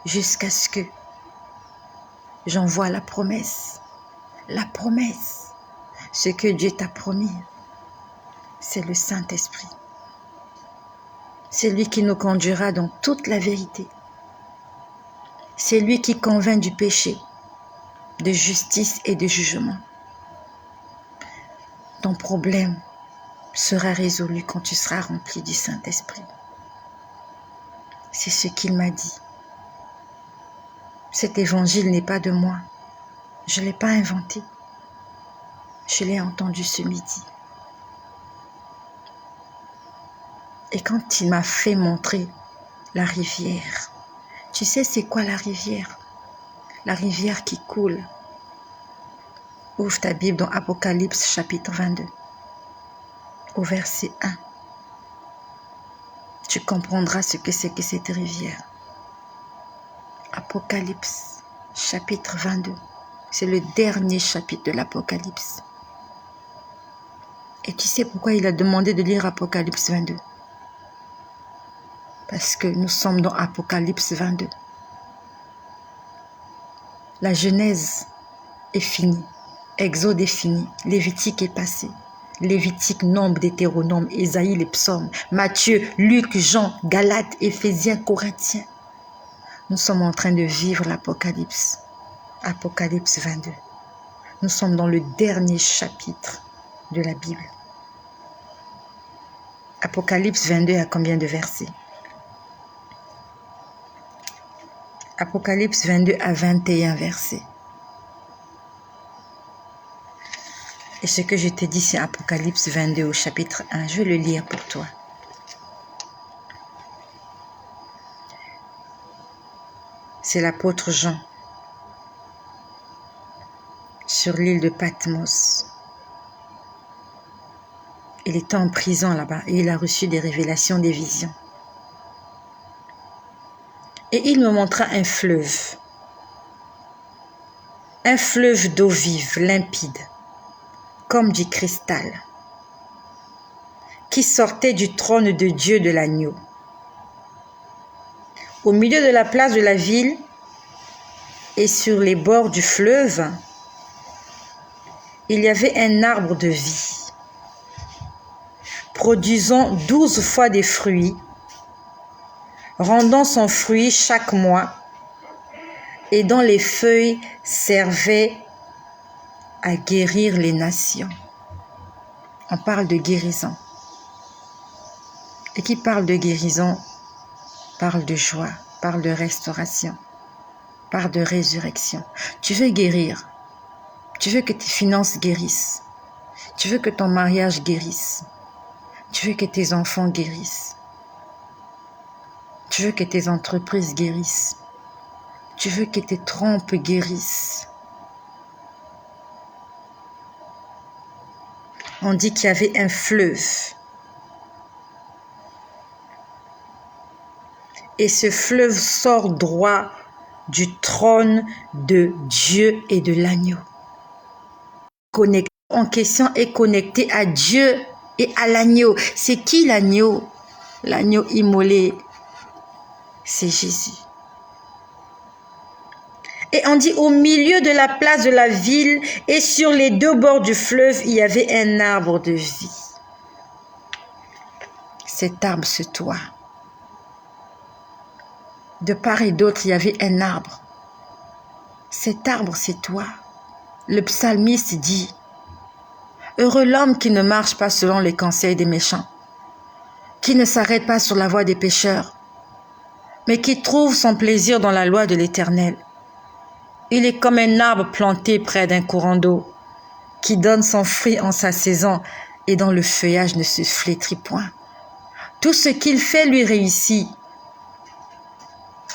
jusqu'à ce que j'envoie la promesse. La promesse, ce que Dieu t'a promis, c'est le Saint-Esprit. C'est lui qui nous conduira dans toute la vérité. C'est lui qui convainc du péché, de justice et de jugement. Ton problème sera résolu quand tu seras rempli du Saint-Esprit. C'est ce qu'il m'a dit. Cet évangile n'est pas de moi. Je ne l'ai pas inventé. Je l'ai entendu ce midi. Et quand il m'a fait montrer la rivière, tu sais c'est quoi la rivière? La rivière qui coule. Ouvre ta Bible dans Apocalypse chapitre 22, au verset 1. Tu comprendras ce que c'est que cette rivière. Apocalypse chapitre 22. C'est le dernier chapitre de l'Apocalypse. Et tu sais pourquoi il a demandé de lire Apocalypse 22? Parce que nous sommes dans Apocalypse 22. La Genèse est finie. Exode est fini. Lévitique est passé. Lévitique, Nombre, Deutéronome, Ésaïe, les psaumes, Matthieu, Luc, Jean, Galates, Éphésiens, Corinthiens. Nous sommes en train de vivre l'Apocalypse. Apocalypse 22. Nous sommes dans le dernier chapitre de la Bible. Apocalypse 22 a combien de versets? Apocalypse 22 a 21 versets. Et ce que je te dis, c'est Apocalypse 22 au chapitre 1. Je vais le lire pour toi. C'est l'apôtre Jean sur l'île de Patmos. Il était en prison là-bas et il a reçu des révélations, des visions. Et il me montra un fleuve d'eau vive, limpide, comme du cristal, qui sortait du trône de Dieu de l'agneau. Au milieu de la place de la ville et sur les bords du fleuve, il y avait un arbre de vie, produisant 12 fois des fruits, rendant son fruit chaque mois, et dont les feuilles servaient à guérir les nations. On parle de guérison. Et qui parle de guérison, parle de joie, parle de restauration, parle de résurrection. Tu veux guérir. Tu veux que tes finances guérissent. Tu veux que ton mariage guérisse. Tu veux que tes enfants guérissent. Tu veux que tes entreprises guérissent. Tu veux que tes trompes guérissent. On dit qu'il y avait un fleuve. Et ce fleuve sort droit du trône de Dieu et de l'agneau. Connecté en question est connecté à Dieu et à l'agneau. C'est qui l'agneau? L'agneau immolé, c'est Jésus. Et on dit au milieu de la place de la ville et sur les deux bords du fleuve, il y avait un arbre de vie. Cet arbre, c'est toi. De part et d'autre, il y avait un arbre. Cet arbre, c'est toi. Le psalmiste dit, « Heureux l'homme qui ne marche pas selon les conseils des méchants, qui ne s'arrête pas sur la voie des pécheurs, mais qui trouve son plaisir dans la loi de l'Éternel. Il est comme un arbre planté près d'un courant d'eau, qui donne son fruit en sa saison et dont le feuillage ne se flétrit point. Tout ce qu'il fait lui réussit.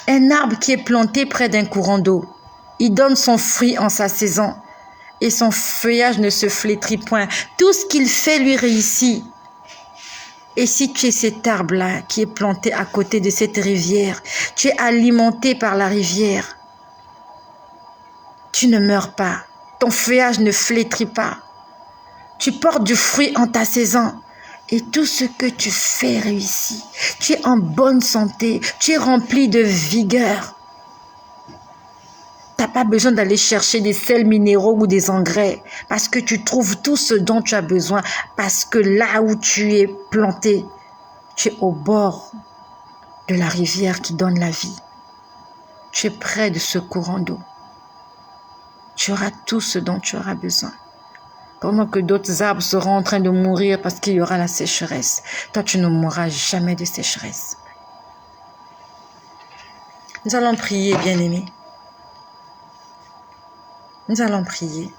Un arbre qui est planté près d'un courant d'eau, il donne son fruit en sa saison et son feuillage ne se flétrit point. Tout ce qu'il fait lui réussit. Et si tu es cet arbre-là qui est planté à côté de cette rivière, tu es alimenté par la rivière, tu ne meurs pas, ton feuillage ne flétrit pas, tu portes du fruit en ta saison et tout ce que tu fais réussit. Tu es en bonne santé, tu es rempli de vigueur. Tu n'as pas besoin d'aller chercher des sels minéraux ou des engrais parce que tu trouves tout ce dont tu as besoin, parce que là où tu es planté, tu es au bord de la rivière qui donne la vie. Tu es près de ce courant d'eau. Tu auras tout ce dont tu auras besoin. Pendant que d'autres arbres seront en train de mourir parce qu'il y aura la sécheresse, toi tu ne mourras jamais de sécheresse. Nous allons prier, bien-aimés. Nous allons prier.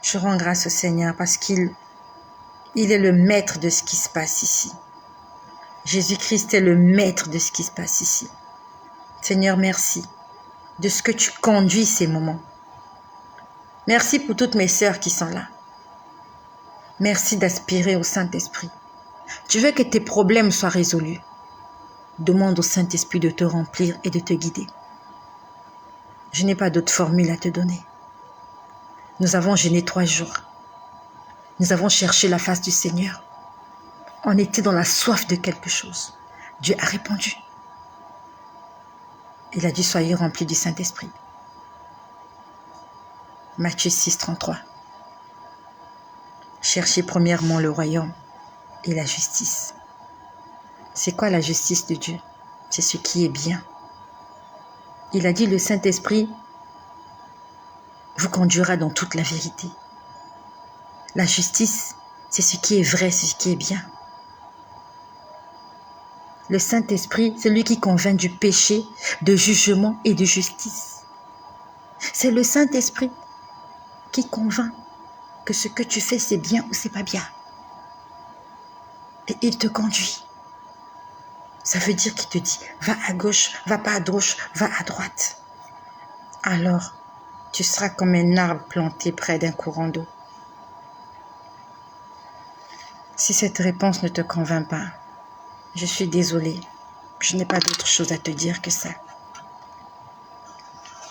Je rends grâce au Seigneur parce qu'il est le maître de ce qui se passe ici. Jésus-Christ est le maître de ce qui se passe ici. Seigneur, merci de ce que tu conduis ces moments. Merci pour toutes mes sœurs qui sont là. Merci d'aspirer au Saint-Esprit. Tu veux que tes problèmes soient résolus. Demande au Saint-Esprit de te remplir et de te guider. Je n'ai pas d'autre formule à te donner. Nous avons jeûné 3 jours. Nous avons cherché la face du Seigneur. On était dans la soif de quelque chose. Dieu a répondu. Il a dit, soyez remplis du Saint-Esprit. Matthieu 6, 33. Cherchez premièrement le royaume et la justice. C'est quoi la justice de Dieu? C'est ce qui est bien. Il a dit, le Saint-Esprit vous conduira dans toute la vérité. La justice, c'est ce qui est vrai, c'est ce qui est bien. Le Saint-Esprit, c'est lui qui convainc du péché, de jugement et de justice. C'est le Saint-Esprit qui convainc que ce que tu fais, c'est bien ou c'est pas bien. Et il te conduit. Ça veut dire qu'il te dit, va à gauche, va pas à gauche, va à droite. Alors, tu seras comme un arbre planté près d'un courant d'eau. Si cette réponse ne te convainc pas, je suis désolée. Je n'ai pas d'autre chose à te dire que ça.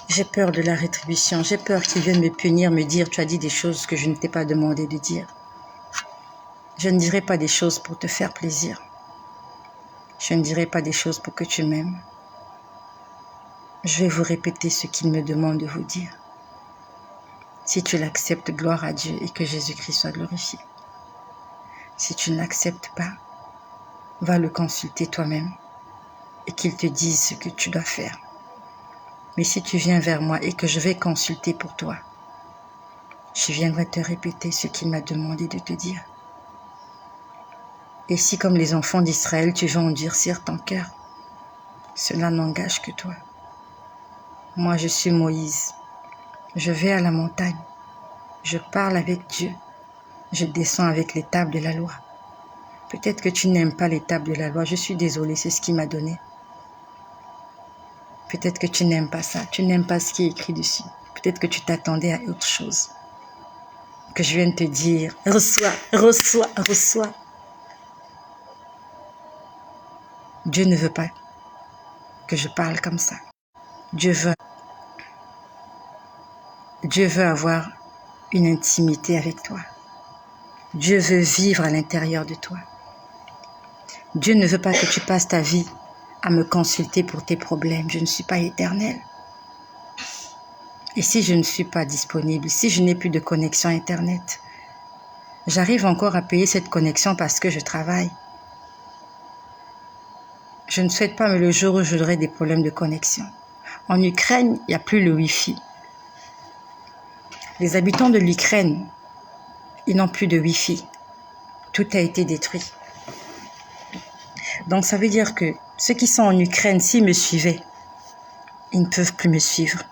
J'ai peur de la rétribution. J'ai peur qu'il vienne me punir, me dire, tu as dit des choses que je ne t'ai pas demandé de dire. Je ne dirai pas des choses pour te faire plaisir. Je ne dirai pas des choses pour que tu m'aimes. Je vais vous répéter ce qu'il me demande de vous dire. Si tu l'acceptes, gloire à Dieu et que Jésus-Christ soit glorifié. Si tu ne l'acceptes pas, va le consulter toi-même et qu'il te dise ce que tu dois faire. Mais si tu viens vers moi et que je vais consulter pour toi, je viendrai te répéter ce qu'il m'a demandé de te dire. Et si, comme les enfants d'Israël, tu veux endurcir ton cœur, cela n'engage que toi. Moi, je suis Moïse. Je vais à la montagne. Je parle avec Dieu. Je descends avec les tables de la loi. Peut-être que tu n'aimes pas les tables de la loi. Je suis désolée, c'est ce qu'il m'a donné. Peut-être que tu n'aimes pas ça. Tu n'aimes pas ce qui est écrit dessus. Peut-être que tu t'attendais à autre chose. Que je vienne te dire, reçois, reçois, reçois. Dieu ne veut pas que je parle comme ça. Dieu veut avoir une intimité avec toi. Dieu veut vivre à l'intérieur de toi. Dieu ne veut pas que tu passes ta vie à me consulter pour tes problèmes. Je ne suis pas éternelle. Et si je ne suis pas disponible, si je n'ai plus de connexion Internet, j'arrive encore à payer cette connexion parce que je travaille. Je ne souhaite pas, mais le jour où j'aurai des problèmes de connexion. En Ukraine, il n'y a plus le Wi-Fi. Les habitants de l'Ukraine, ils n'ont plus de Wi-Fi. Tout a été détruit. Donc ça veut dire que ceux qui sont en Ukraine, s'ils me suivaient, ils ne peuvent plus me suivre.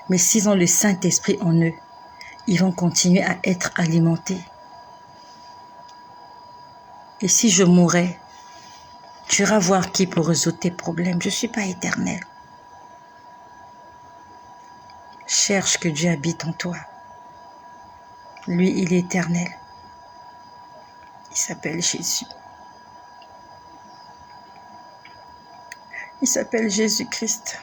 Mais s'ils ont le Saint-Esprit en eux, ils vont continuer à être alimentés. Et si je mourais, tu iras voir qui pour résoudre tes problèmes. Je ne suis pas éternelle. Cherche que Dieu habite en toi. Lui, il est éternel. Il s'appelle Jésus. Il s'appelle Jésus-Christ.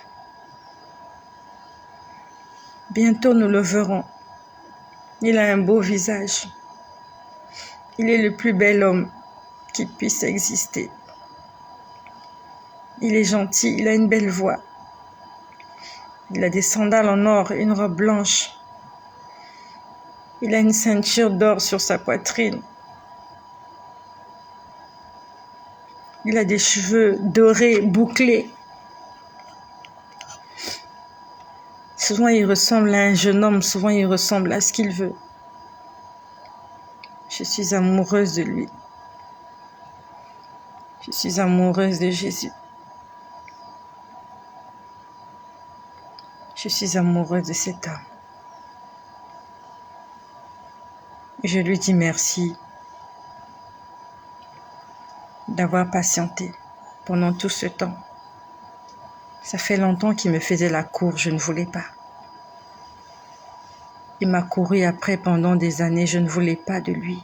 Bientôt nous le verrons. Il a un beau visage. Il est le plus bel homme qui puisse exister. Il est gentil, il a une belle voix. Il a des sandales en or et une robe blanche. Il a une ceinture d'or sur sa poitrine. Il a des cheveux dorés, bouclés. Souvent, il ressemble à un jeune homme. Souvent, il ressemble à ce qu'il veut. Je suis amoureuse de lui. Je suis amoureuse de Jésus. Je suis amoureuse de cet homme. Je lui dis merci d'avoir patienté pendant tout ce temps. Ça fait longtemps qu'il me faisait la cour, je ne voulais pas. Il m'a couru après pendant des années, je ne voulais pas de lui.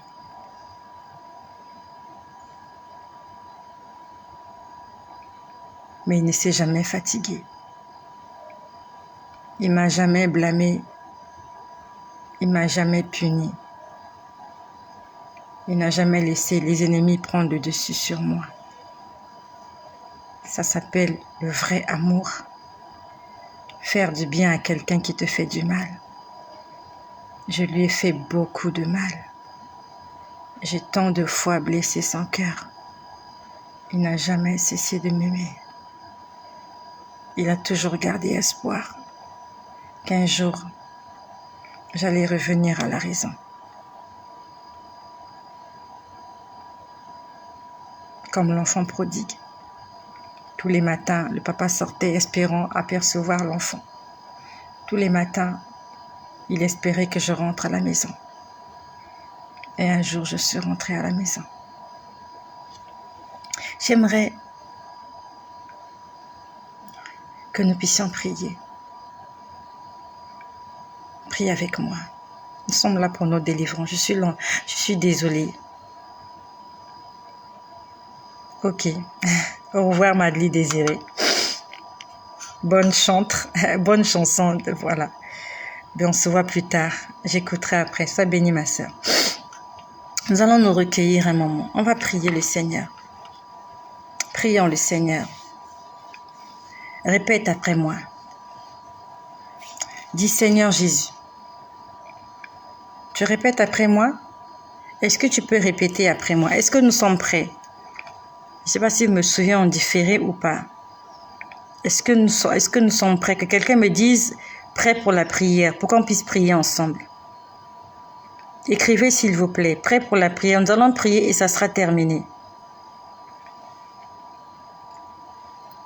Mais il ne s'est jamais fatigué. Il m'a jamais blâmé. Il m'a jamais puni. Il n'a jamais laissé les ennemis prendre le dessus sur moi. Ça s'appelle le vrai amour. Faire du bien à quelqu'un qui te fait du mal. Je lui ai fait beaucoup de mal. J'ai tant de fois blessé son cœur. Il n'a jamais cessé de m'aimer. Il a toujours gardé espoir qu'un jour, j'allais revenir à la raison. Comme l'enfant prodigue. Tous les matins, le papa sortait espérant apercevoir l'enfant. Tous les matins, il espérait que je rentre à la maison. Et un jour, je suis rentrée à la maison. J'aimerais que nous puissions prier. Prie avec moi. Nous sommes là pour notre délivrance. Je suis désolée. Ok. Au revoir, Madeleine Désirée. Bonne chanson, voilà. Mais on se voit plus tard. J'écouterai après. Sois bénie, ma sœur. Nous allons nous recueillir un moment. On va prier le Seigneur. Prions le Seigneur. Répète après moi. Dis Seigneur Jésus. Tu répètes après moi? Est-ce que tu peux répéter après moi? Est-ce que nous sommes prêts? Je ne sais pas si vous me souvenez en différé ou pas. Est-ce que nous sommes prêts? Que quelqu'un me dise prêt pour la prière, pour qu'on puisse prier ensemble. Écrivez s'il vous plaît, prêt pour la prière. Nous allons prier et ça sera terminé.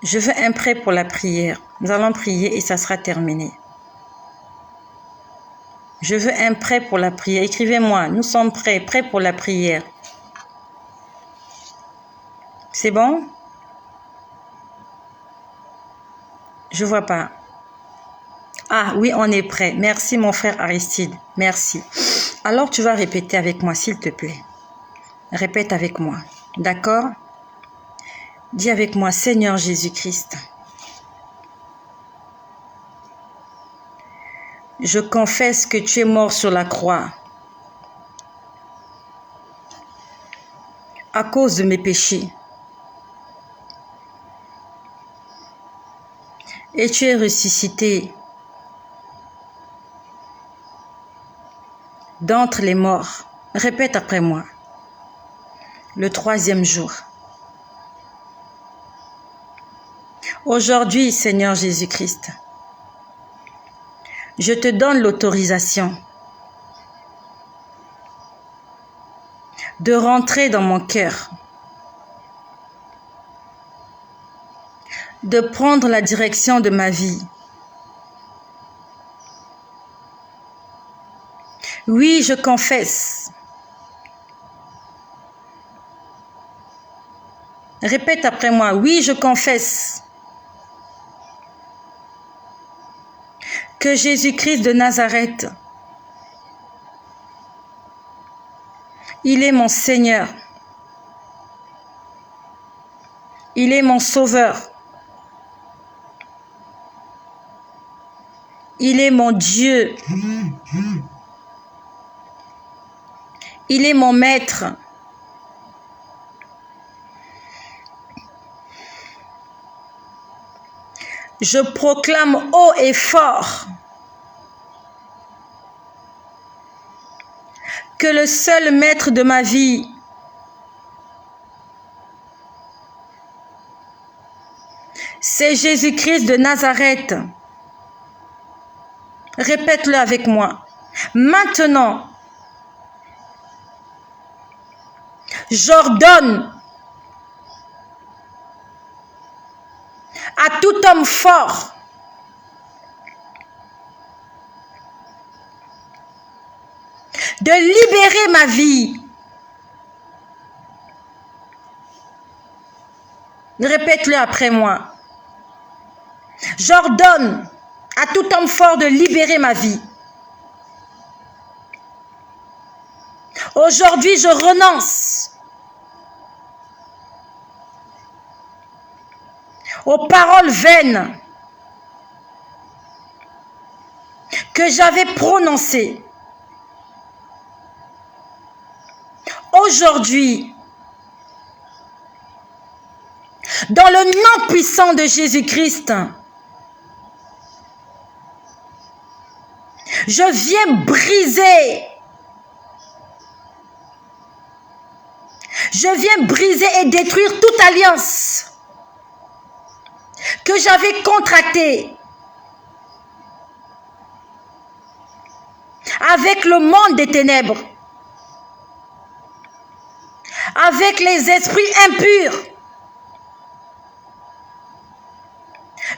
Je veux un prêt pour la prière. Nous allons prier et ça sera terminé. Je veux un prêt pour la prière. Écrivez-moi, nous sommes prêts pour la prière. C'est bon? Je ne vois pas. Ah oui, on est prêt. Merci mon frère Aristide. Merci. Alors tu vas répéter avec moi s'il te plaît. Répète avec moi. D'accord? Dis avec moi, Seigneur Jésus-Christ. Je confesse que tu es mort sur la croix à cause de mes péchés. Et tu es ressuscité d'entre les morts. Répète après moi. Le 3e jour. Aujourd'hui, Seigneur Jésus-Christ, je te donne l'autorisation de rentrer dans mon cœur, de prendre la direction de ma vie. Oui, je confesse. Répète après moi. Oui, je confesse que Jésus-Christ de Nazareth, il est mon Seigneur. Il est mon Sauveur. Il est mon Dieu. Il est mon Maître. Je proclame haut et fort que le seul maître de ma vie, c'est Jésus-Christ de Nazareth. Répète-le avec moi. Maintenant, j'ordonne à tout homme fort de libérer ma vie. Répète-le après moi. J'ordonne à tout homme fort de libérer ma vie. Aujourd'hui, je renonce aux paroles vaines que j'avais prononcées. Aujourd'hui, dans le nom puissant de Jésus-Christ, je viens briser. Je viens briser et détruire toute alliance que j'avais contractée avec le monde des ténèbres, avec les esprits impurs.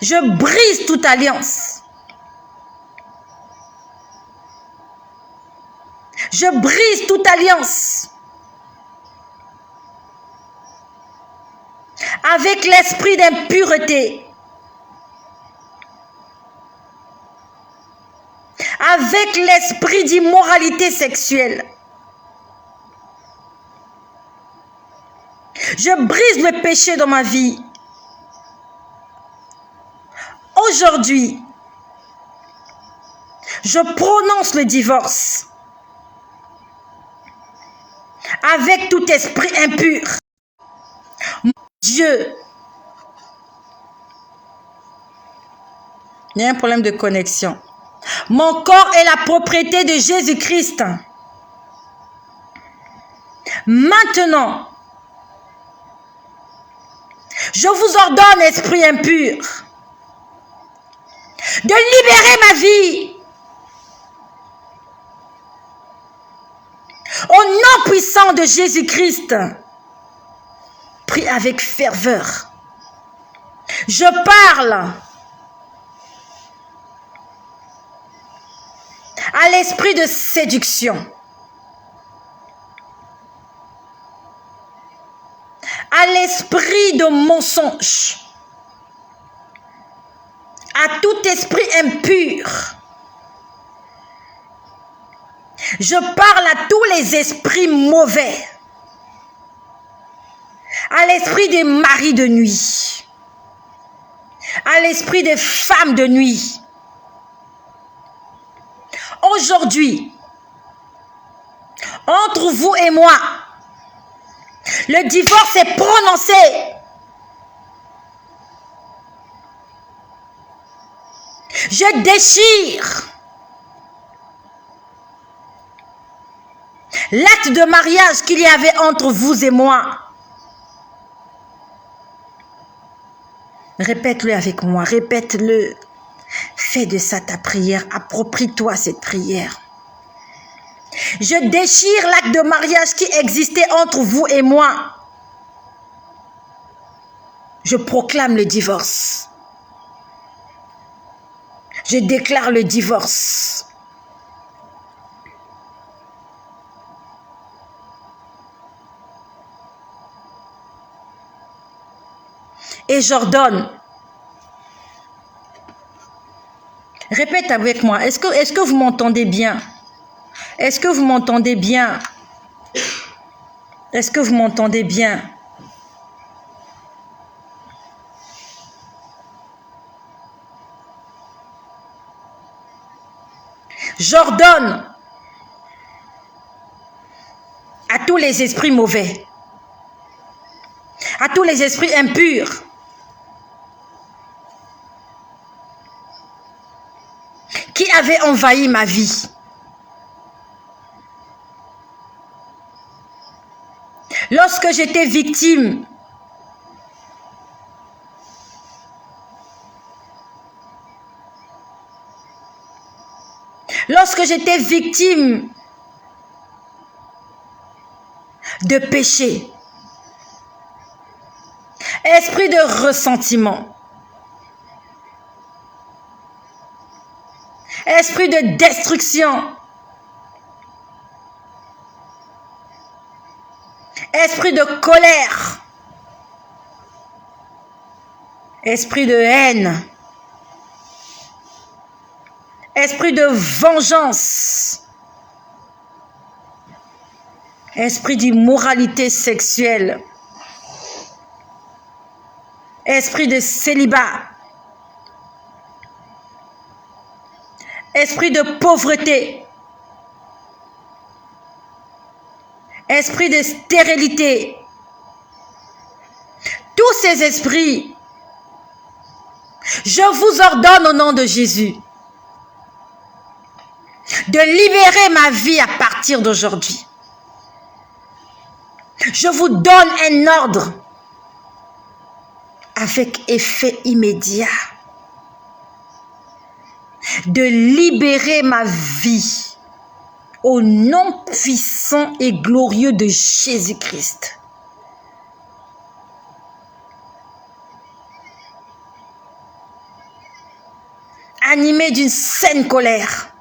Je brise toute alliance. Je brise toute alliance avec l'esprit d'impureté, avec l'esprit d'immoralité sexuelle. Je brise le péché dans ma vie. Aujourd'hui, je prononce le divorce avec tout esprit impur. Mon Dieu, il y a un problème de connexion. Mon corps est la propriété de Jésus-Christ. Maintenant, je vous ordonne, esprit impur, de libérer ma vie. Au nom puissant de Jésus-Christ, prie avec ferveur. Je parle à l'esprit de séduction, à l'esprit de mensonge, à tout esprit impur. Je parle à tous les esprits mauvais, à l'esprit des maris de nuit, à l'esprit des femmes de nuit. Aujourd'hui, entre vous et moi, le divorce est prononcé. Je déchire l'acte de mariage qu'il y avait entre vous et moi. Répète-le avec moi, répète-le. Fais de ça ta prière, approprie-toi cette prière. Je déchire l'acte de mariage qui existait entre vous et moi. Je proclame le divorce. Je déclare le divorce. Et j'ordonne. Répète avec moi. Est-ce que vous m'entendez bien? Est-ce que vous m'entendez bien? Est-ce que vous m'entendez bien? J'ordonne à tous les esprits mauvais, à tous les esprits impurs, qui avaient envahi ma vie. Lorsque j'étais victime de péché, esprit de ressentiment, esprit de destruction, esprit de colère, esprit de haine, esprit de vengeance, esprit d'immoralité sexuelle, esprit de célibat, esprit de pauvreté, esprit de stérilité. Tous ces esprits, je vous ordonne au nom de Jésus de libérer ma vie à partir d'aujourd'hui. Je vous donne un ordre avec effet immédiat de libérer ma vie au nom puissant et glorieux de Jésus-Christ. Animé d'une saine colère,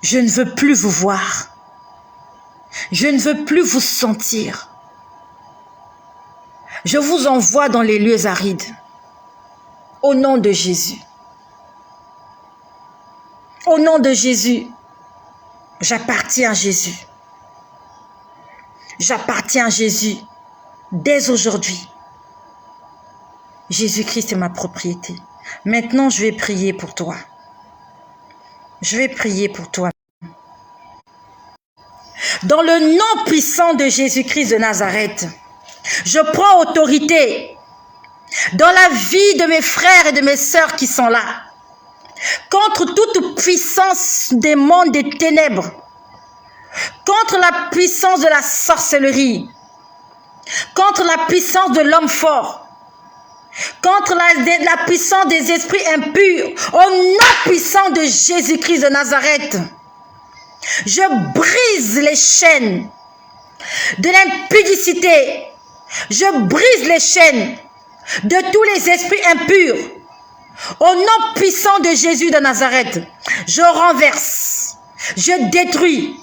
je ne veux plus vous voir. Je ne veux plus vous sentir. Je vous envoie dans les lieux arides. Au nom de Jésus. Au nom de Jésus, j'appartiens à Jésus. J'appartiens à Jésus dès aujourd'hui. Jésus-Christ est ma propriété. Maintenant, je vais prier pour toi. Je vais prier pour toi. Dans le nom puissant de Jésus-Christ de Nazareth, je prends autorité dans la vie de mes frères et de mes sœurs qui sont là, contre toute puissance des mondes des ténèbres, contre la puissance de la sorcellerie, contre la puissance de l'homme fort, contre la puissance des esprits impurs, au nom puissant de Jésus-Christ de Nazareth. Je brise les chaînes de l'impudicité, je brise les chaînes de tous les esprits impurs. Au nom puissant de Jésus de Nazareth, je renverse, je détruis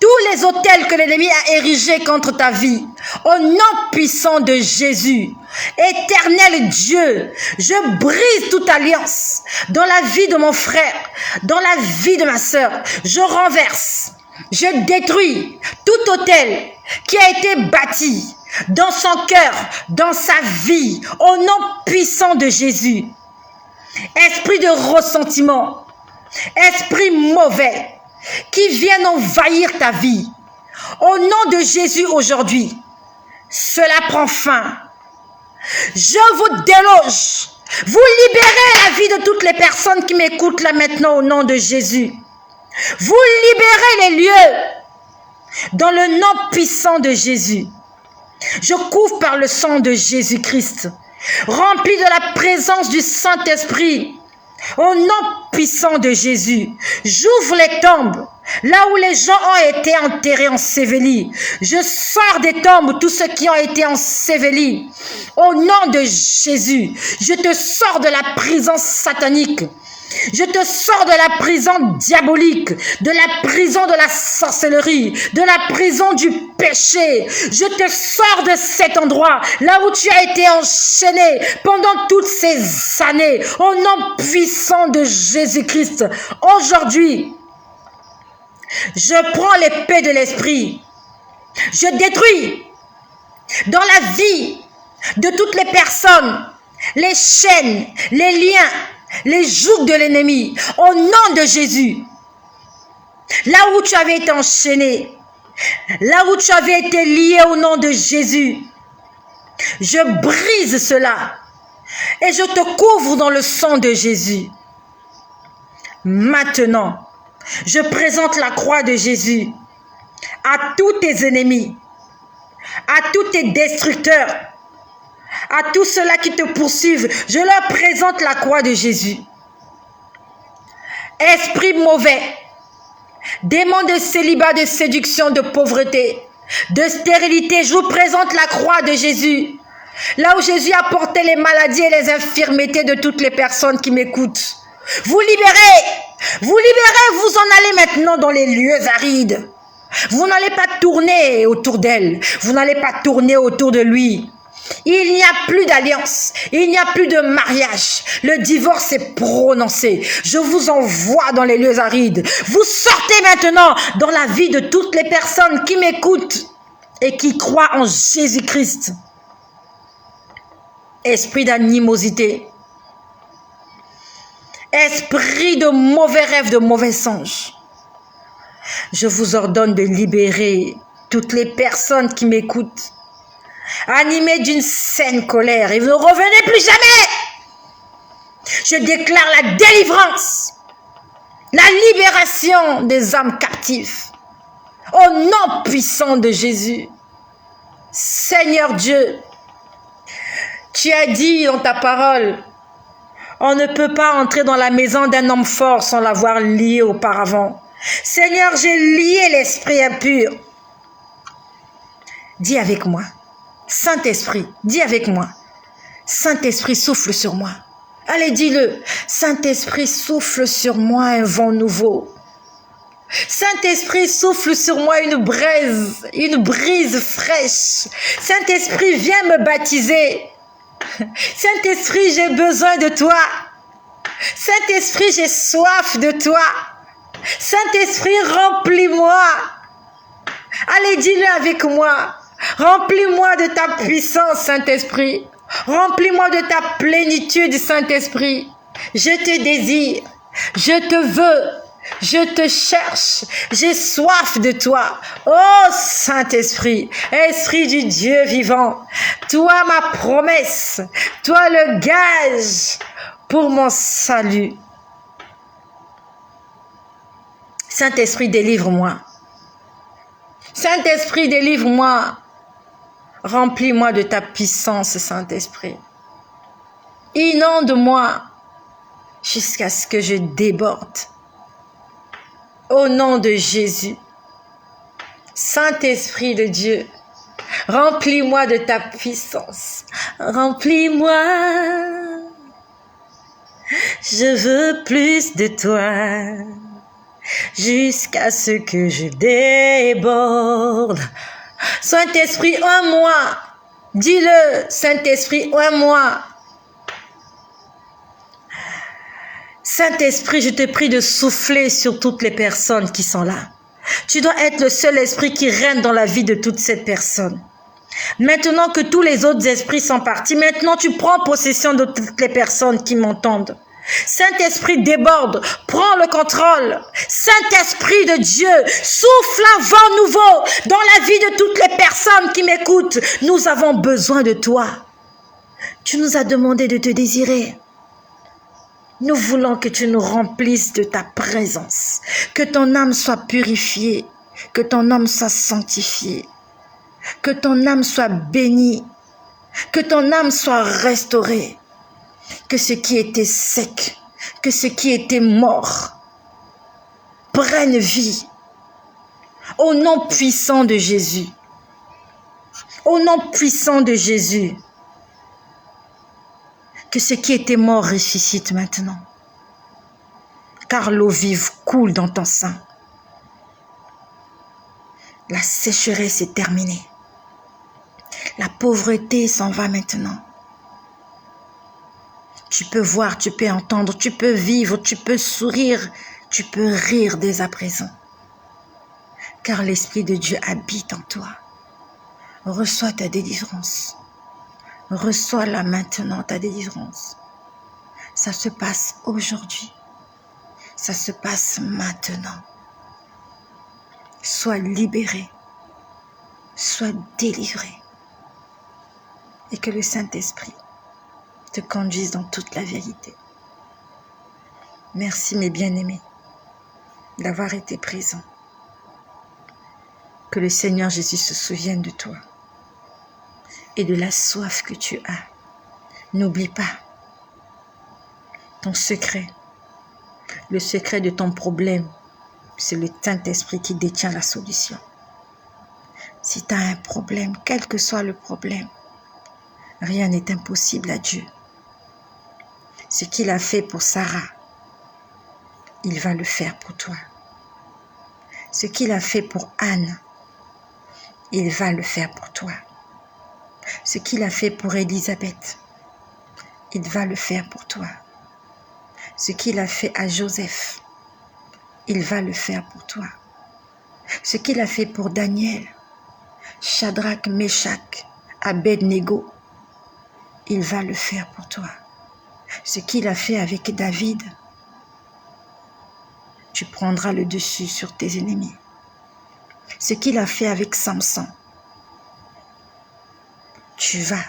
tous les autels que l'ennemi a érigés contre ta vie. Au nom puissant de Jésus, éternel Dieu, je brise toute alliance dans la vie de mon frère, dans la vie de ma sœur. Je renverse, je détruis tout autel qui a été bâti dans son cœur, dans sa vie, au nom puissant de Jésus. Esprit de ressentiment, esprit mauvais, qui viennent envahir ta vie. Au nom de Jésus aujourd'hui, cela prend fin. Je vous déloge. Vous libérez la vie de toutes les personnes qui m'écoutent là maintenant au nom de Jésus. Vous libérez les lieux dans le nom puissant de Jésus. Je couvre par le sang de Jésus-Christ, rempli de la présence du Saint-Esprit. Au nom puissant de Jésus, j'ouvre les tombes, là où les gens ont été enterrés, ensevelis. Je sors des tombes tous ceux qui ont été ensevelis. Au nom de Jésus, je te sors de la prison satanique. Je te sors de la prison diabolique, de la prison de la sorcellerie, de la prison du péché. Je te sors de cet endroit, là où tu as été enchaîné pendant toutes ces années, au nom puissant de Jésus-Christ. Aujourd'hui, je prends l'épée de l'esprit. Je détruis dans la vie de toutes les personnes les chaînes, les liens, les jougs de l'ennemi, au nom de Jésus. Là où tu avais été enchaîné, là où tu avais été lié au nom de Jésus, je brise cela et je te couvre dans le sang de Jésus. Maintenant, je présente la croix de Jésus à tous tes ennemis, à tous tes destructeurs, à tous ceux-là qui te poursuivent. Je leur présente la croix de Jésus. Esprit mauvais, démon de célibat, de séduction, de pauvreté, de stérilité, je vous présente la croix de Jésus. Là où Jésus a porté les maladies et les infirmités de toutes les personnes qui m'écoutent. Vous libérez, vous en allez maintenant dans les lieux arides. Vous n'allez pas tourner autour d'elle, vous n'allez pas tourner autour de lui. Il n'y a plus d'alliance, il n'y a plus de mariage. Le divorce est prononcé. Je vous envoie dans les lieux arides. Vous sortez maintenant dans la vie de toutes les personnes qui m'écoutent et qui croient en Jésus-Christ. Esprit d'animosité, esprit de mauvais rêves, de mauvais songes. Je vous ordonne de libérer toutes les personnes qui m'écoutent, animées d'une saine colère, et vous ne revenez plus jamais. Je déclare la délivrance, la libération des âmes captives, au nom puissant de Jésus. Seigneur Dieu, tu as dit dans ta parole, on ne peut pas entrer dans la maison d'un homme fort sans l'avoir lié auparavant. Seigneur, j'ai lié l'esprit impur. Dis avec moi, Saint-Esprit, dis avec moi, Saint-Esprit, souffle sur moi. Allez, dis-le, Saint-Esprit, souffle sur moi un vent nouveau. Saint-Esprit, souffle sur moi une brise fraîche. Saint-Esprit, viens me baptiser. Saint-Esprit, j'ai besoin de toi. Saint-Esprit, j'ai soif de toi. Saint-Esprit, remplis-moi. Allez, dis-le avec moi. Remplis-moi de ta puissance, Saint-Esprit. Remplis-moi de ta plénitude, Saint-Esprit. Je te désire. Je te veux. Je te cherche, j'ai soif de toi. Oh Saint-Esprit, Esprit du Dieu vivant, toi ma promesse, toi le gage pour mon salut. Saint-Esprit, délivre-moi. Saint-Esprit, délivre-moi. Remplis-moi de ta puissance, Saint-Esprit. Inonde-moi jusqu'à ce que je déborde. Au nom de Jésus, Saint-Esprit de Dieu, remplis-moi de ta puissance. Remplis-moi. Je veux plus de toi. Jusqu'à ce que je déborde. Saint-Esprit, en moi. Dis-le, Saint-Esprit, en moi. Saint-Esprit, je te prie de souffler sur toutes les personnes qui sont là. Tu dois être le seul esprit qui règne dans la vie de toutes ces personnes. Maintenant que tous les autres esprits sont partis, maintenant tu prends possession de toutes les personnes qui m'entendent. Saint-Esprit déborde, prends le contrôle. Saint-Esprit de Dieu, souffle un vent nouveau dans la vie de toutes les personnes qui m'écoutent. Nous avons besoin de toi. Tu nous as demandé de te désirer. Nous voulons que tu nous remplisses de ta présence, que ton âme soit purifiée, que ton âme soit sanctifiée, que ton âme soit bénie, que ton âme soit restaurée, que ce qui était sec, que ce qui était mort, prenne vie. Au nom puissant de Jésus, au nom puissant de Jésus, que ce qui était mort ressuscite maintenant. Car l'eau vive coule dans ton sein. La sécheresse est terminée. La pauvreté s'en va maintenant. Tu peux voir, tu peux entendre, tu peux vivre, tu peux sourire, tu peux rire dès à présent. Car l'Esprit de Dieu habite en toi. Reçois ta délivrance. Reçois-la maintenant, ta délivrance. Ça se passe aujourd'hui. Ça se passe maintenant. Sois libéré. Sois délivré. Et que le Saint-Esprit te conduise dans toute la vérité. Merci mes bien-aimés d'avoir été présents. Que le Seigneur Jésus se souvienne de toi et de la soif que tu as. N'oublie pas ton secret. Le secret de ton problème, c'est le Saint-Esprit qui détient la solution. Si tu as un problème, quel que soit le problème, rien n'est impossible à Dieu. Ce qu'il a fait pour Sarah, il va le faire pour toi. Ce qu'il a fait pour Anne, il va le faire pour toi. Ce qu'il a fait pour Élisabeth, il va le faire pour toi. Ce qu'il a fait à Joseph, il va le faire pour toi. Ce qu'il a fait pour Daniel, Shadrach, Meshach, Abed-Nego, il va le faire pour toi. Ce qu'il a fait avec David, tu prendras le dessus sur tes ennemis. Ce qu'il a fait avec Samson, tu vas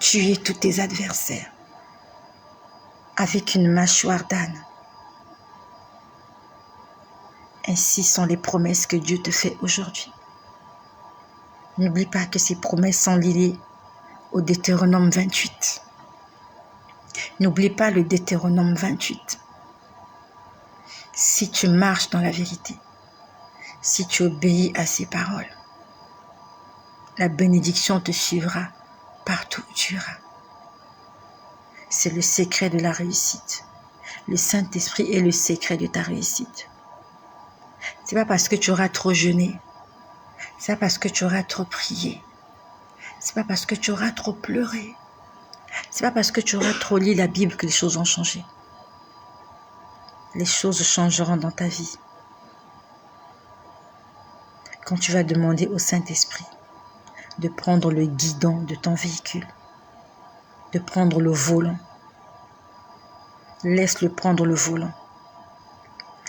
tuer tous tes adversaires avec une mâchoire d'âne. Ainsi sont les promesses que Dieu te fait aujourd'hui. N'oublie pas que ces promesses sont liées au Deutéronome 28. N'oublie pas le Deutéronome 28. Si tu marches dans la vérité, si tu obéis à ses paroles, la bénédiction te suivra partout où tu iras. C'est le secret de la réussite. Le Saint-Esprit est le secret de ta réussite. C'est pas parce que tu auras trop jeûné, c'est pas parce que tu auras trop prié, c'est pas parce que tu auras trop pleuré, c'est pas parce que tu auras trop lu la Bible que les choses vont changer. Les choses changeront dans ta vie quand tu vas demander au Saint-Esprit de prendre le guidon de ton véhicule, de prendre le volant. Laisse-le prendre le volant.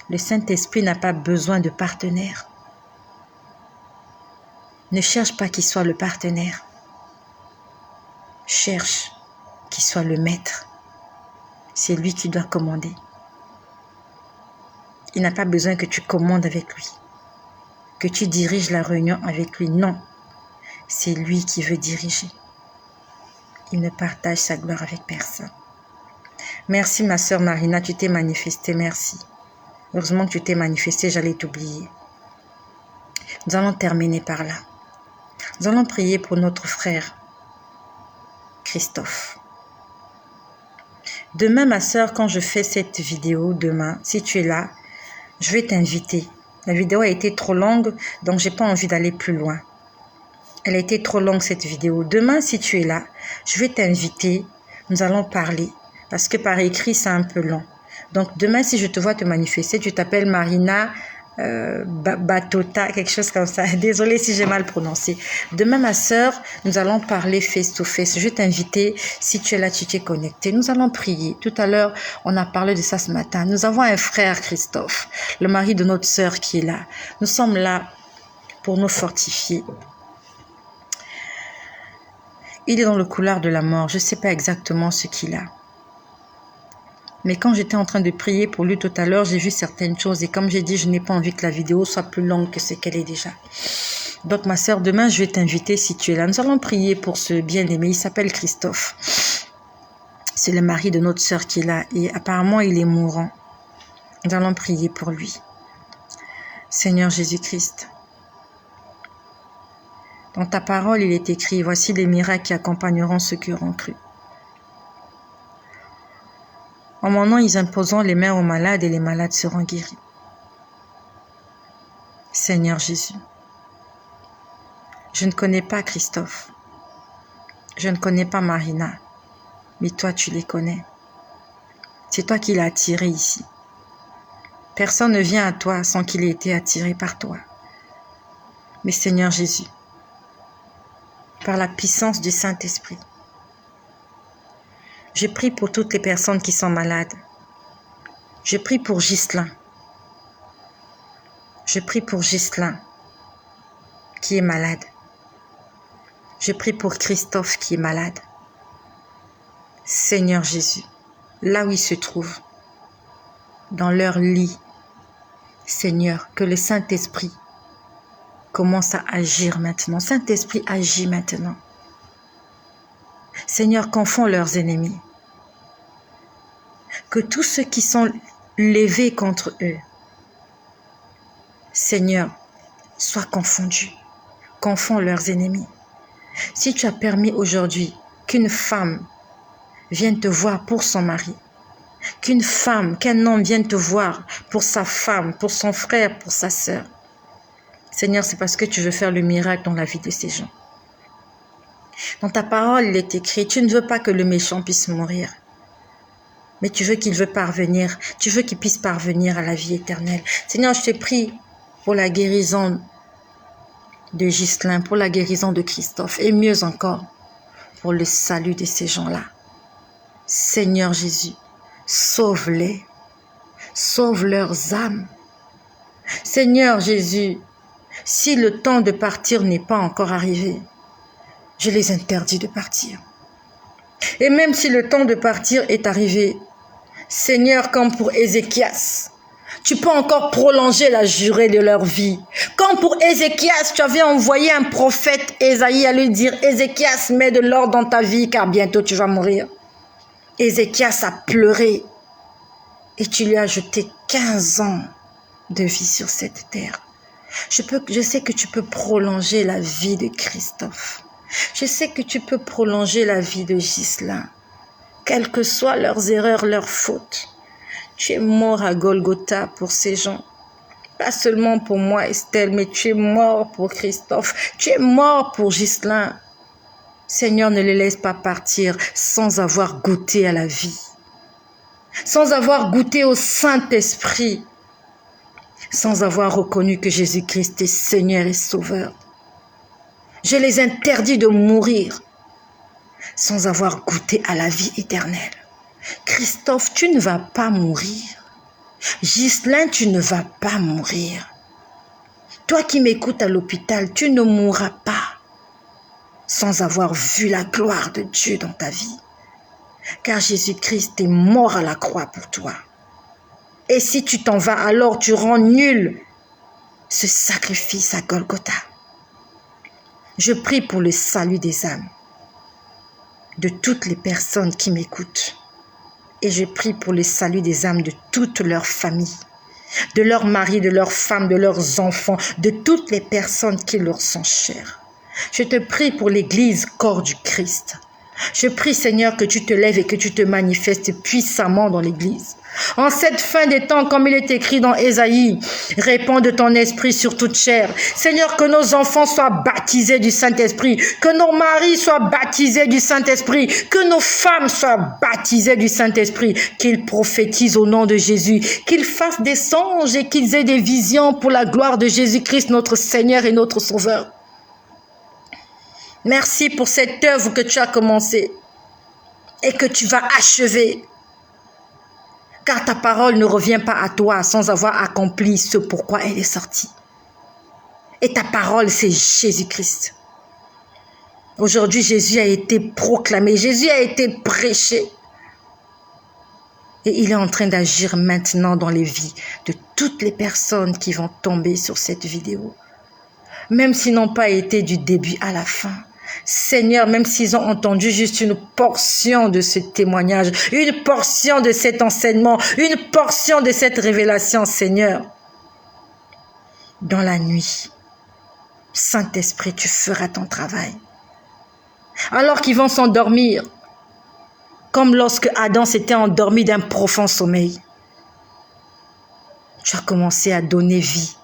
Le Saint-Esprit n'a pas besoin de partenaire. Ne cherche pas qu'il soit le partenaire. Cherche qu'il soit le maître. C'est lui qui doit commander. Il n'a pas besoin que tu commandes avec lui, que tu diriges la réunion avec lui. Non, c'est lui qui veut diriger. Il ne partage sa gloire avec personne. Merci ma sœur Marina, tu t'es manifestée, merci. Heureusement que tu t'es manifestée, j'allais t'oublier. Nous allons terminer par là. Nous allons prier pour notre frère, Christophe. Demain, ma sœur, quand je fais cette vidéo, demain, si tu es là, je vais t'inviter. La vidéo a été trop longue, donc j'ai pas envie d'aller plus loin. Elle a été trop longue, cette vidéo. Demain, si tu es là, je vais t'inviter. Nous allons parler. Parce que par écrit, c'est un peu long. Donc, demain, si je te vois te manifester, tu t'appelles Marina Batota, quelque chose comme ça. Désolée si j'ai mal prononcé. Demain, ma sœur, nous allons parler face to face. Je vais t'inviter, si tu es là, tu t'es connecté. Nous allons prier. Tout à l'heure, on a parlé de ça ce matin. Nous avons un frère, Christophe, le mari de notre sœur qui est là. Nous sommes là pour nous fortifier. Il est dans le couloir de la mort. Je ne sais pas exactement ce qu'il a. Mais quand j'étais en train de prier pour lui tout à l'heure, j'ai vu certaines choses. Et comme j'ai dit, je n'ai pas envie que la vidéo soit plus longue que ce qu'elle est déjà. Donc ma sœur, demain, je vais t'inviter si tu es là. Nous allons prier pour ce bien-aimé. Il s'appelle Christophe. C'est le mari de notre sœur qui est là. Et apparemment, il est mourant. Nous allons prier pour lui. Seigneur Jésus-Christ. Dans ta parole, il est écrit, voici les miracles qui accompagneront ceux qui auront cru. En mon nom, ils imposeront les mains aux malades et les malades seront guéris. Seigneur Jésus, je ne connais pas Christophe. Je ne connais pas Marina. Mais toi, tu les connais. C'est toi qui l'as attiré ici. Personne ne vient à toi sans qu'il ait été attiré par toi. Mais Seigneur Jésus, par la puissance du Saint-Esprit, je prie pour toutes les personnes qui sont malades. Je prie pour Ghislain. Je prie pour Ghislain qui est malade. Je prie pour Christophe qui est malade. Seigneur Jésus, là où ils se trouvent, dans leur lit, Seigneur, que le Saint-Esprit commence à agir maintenant. Saint-Esprit, agit maintenant. Seigneur, confond leurs ennemis. Que tous ceux qui sont levés contre eux, Seigneur, soient confondus. Confond leurs ennemis. Si tu as permis aujourd'hui qu'une femme vienne te voir pour son mari, qu'une femme, qu'un homme vienne te voir pour sa femme, pour son frère, pour sa sœur, Seigneur, c'est parce que tu veux faire le miracle dans la vie de ces gens. Dans ta parole, il est écrit, tu ne veux pas que le méchant puisse mourir, mais tu veux qu'il puisse parvenir à la vie éternelle. Seigneur, je te prie pour la guérison de Ghislain, pour la guérison de Christophe, et mieux encore, pour le salut de ces gens-là. Seigneur Jésus, sauve-les, sauve leurs âmes. Seigneur Jésus, si le temps de partir n'est pas encore arrivé, je les interdis de partir. Et même si le temps de partir est arrivé, Seigneur, comme pour Ézéchias, tu peux encore prolonger la durée de leur vie. Comme pour Ézéchias, tu avais envoyé un prophète Ésaïe à lui dire, Ézéchias, mets de l'ordre dans ta vie car bientôt tu vas mourir. Ézéchias a pleuré et tu lui as ajouté 15 ans de vie sur cette terre. Je sais que tu peux prolonger la vie de Christophe. Je sais que tu peux prolonger la vie de Ghislain. Quelles que soient leurs erreurs, leurs fautes. Tu es mort à Golgotha pour ces gens. Pas seulement pour moi, Estelle, mais tu es mort pour Christophe. Tu es mort pour Ghislain. Seigneur, ne les laisse pas partir sans avoir goûté à la vie. Sans avoir goûté au Saint-Esprit. Sans avoir reconnu que Jésus-Christ est Seigneur et Sauveur. Je les interdis de mourir sans avoir goûté à la vie éternelle. Christophe, tu ne vas pas mourir. Ghislain, tu ne vas pas mourir. Toi qui m'écoutes à l'hôpital, tu ne mourras pas sans avoir vu la gloire de Dieu dans ta vie. Car Jésus-Christ est mort à la croix pour toi. Et si tu t'en vas, alors tu rends nul ce sacrifice à Golgotha. Je prie pour le salut des âmes de toutes les personnes qui m'écoutent. Et je prie pour le salut des âmes de toutes leurs familles, de leurs maris, de leurs femmes, de leurs enfants, de toutes les personnes qui leur sont chères. Je te prie pour l'Église, corps du Christ. Je prie, Seigneur, que tu te lèves et que tu te manifestes puissamment dans l'Église. En cette fin des temps, comme il est écrit dans Ésaïe, répands de ton esprit sur toute chair. Seigneur, que nos enfants soient baptisés du Saint-Esprit, que nos maris soient baptisés du Saint-Esprit, que nos femmes soient baptisées du Saint-Esprit, qu'ils prophétisent au nom de Jésus, qu'ils fassent des songes et qu'ils aient des visions pour la gloire de Jésus-Christ, notre Seigneur et notre Sauveur. Merci pour cette œuvre que tu as commencée et que tu vas achever. Car ta parole ne revient pas à toi sans avoir accompli ce pourquoi elle est sortie. Et ta parole, c'est Jésus-Christ. Aujourd'hui, Jésus a été proclamé, Jésus a été prêché. Et il est en train d'agir maintenant dans les vies de toutes les personnes qui vont tomber sur cette vidéo. Même s'ils n'ont pas été du début à la fin. Seigneur, même s'ils ont entendu juste une portion de ce témoignage, une portion de cet enseignement, une portion de cette révélation, Seigneur, dans la nuit, Saint-Esprit, tu feras ton travail. Alors qu'ils vont s'endormir, comme lorsque Adam s'était endormi d'un profond sommeil, tu as commencé à donner vie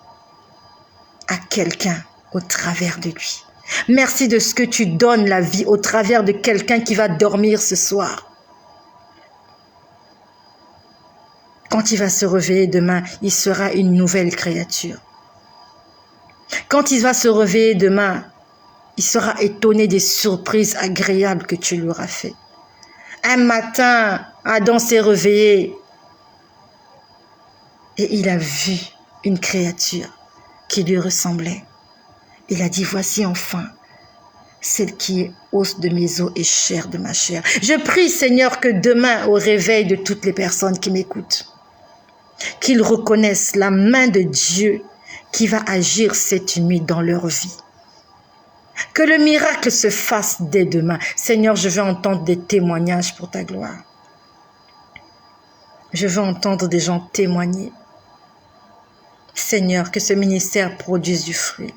à quelqu'un au travers de lui. Merci de ce que tu donnes la vie au travers de quelqu'un qui va dormir ce soir. Quand il va se réveiller demain, il sera une nouvelle créature. Quand il va se réveiller demain, il sera étonné des surprises agréables que tu lui auras fait. Un matin, Adam s'est réveillé et il a vu une créature qui lui ressemblait. Il a dit, voici enfin celle qui est os de mes os et chair de ma chair. Je prie, Seigneur, que demain, au réveil de toutes les personnes qui m'écoutent, qu'ils reconnaissent la main de Dieu qui va agir cette nuit dans leur vie. Que le miracle se fasse dès demain. Seigneur, je veux entendre des témoignages pour ta gloire. Je veux entendre des gens témoigner. Seigneur, que ce ministère produise du fruit.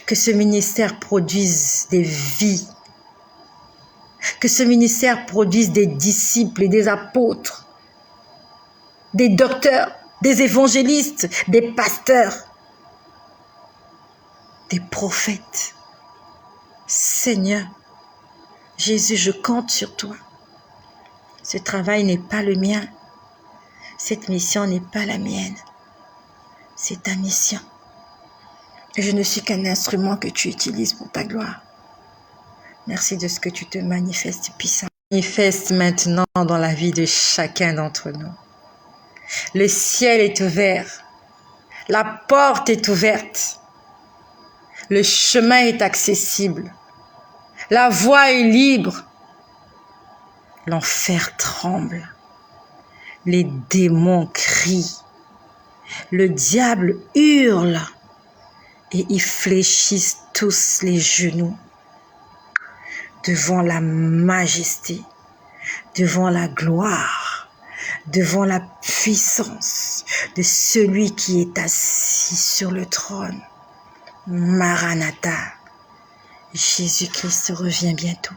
Que ce ministère produise des vies. Que ce ministère produise des disciples et des apôtres, des docteurs, des évangélistes, des pasteurs, des prophètes. Seigneur, Jésus, je compte sur toi. Ce travail n'est pas le mien. Cette mission n'est pas la mienne. C'est ta mission. Je ne suis qu'un instrument que tu utilises pour ta gloire. Merci de ce que tu te manifestes puissamment. Manifeste maintenant dans la vie de chacun d'entre nous. Le ciel est ouvert. La porte est ouverte. Le chemin est accessible. La voie est libre. L'enfer tremble. Les démons crient. Le diable hurle. Et ils fléchissent tous les genoux devant la majesté, devant la gloire, devant la puissance de celui qui est assis sur le trône. Maranatha, Jésus-Christ revient bientôt.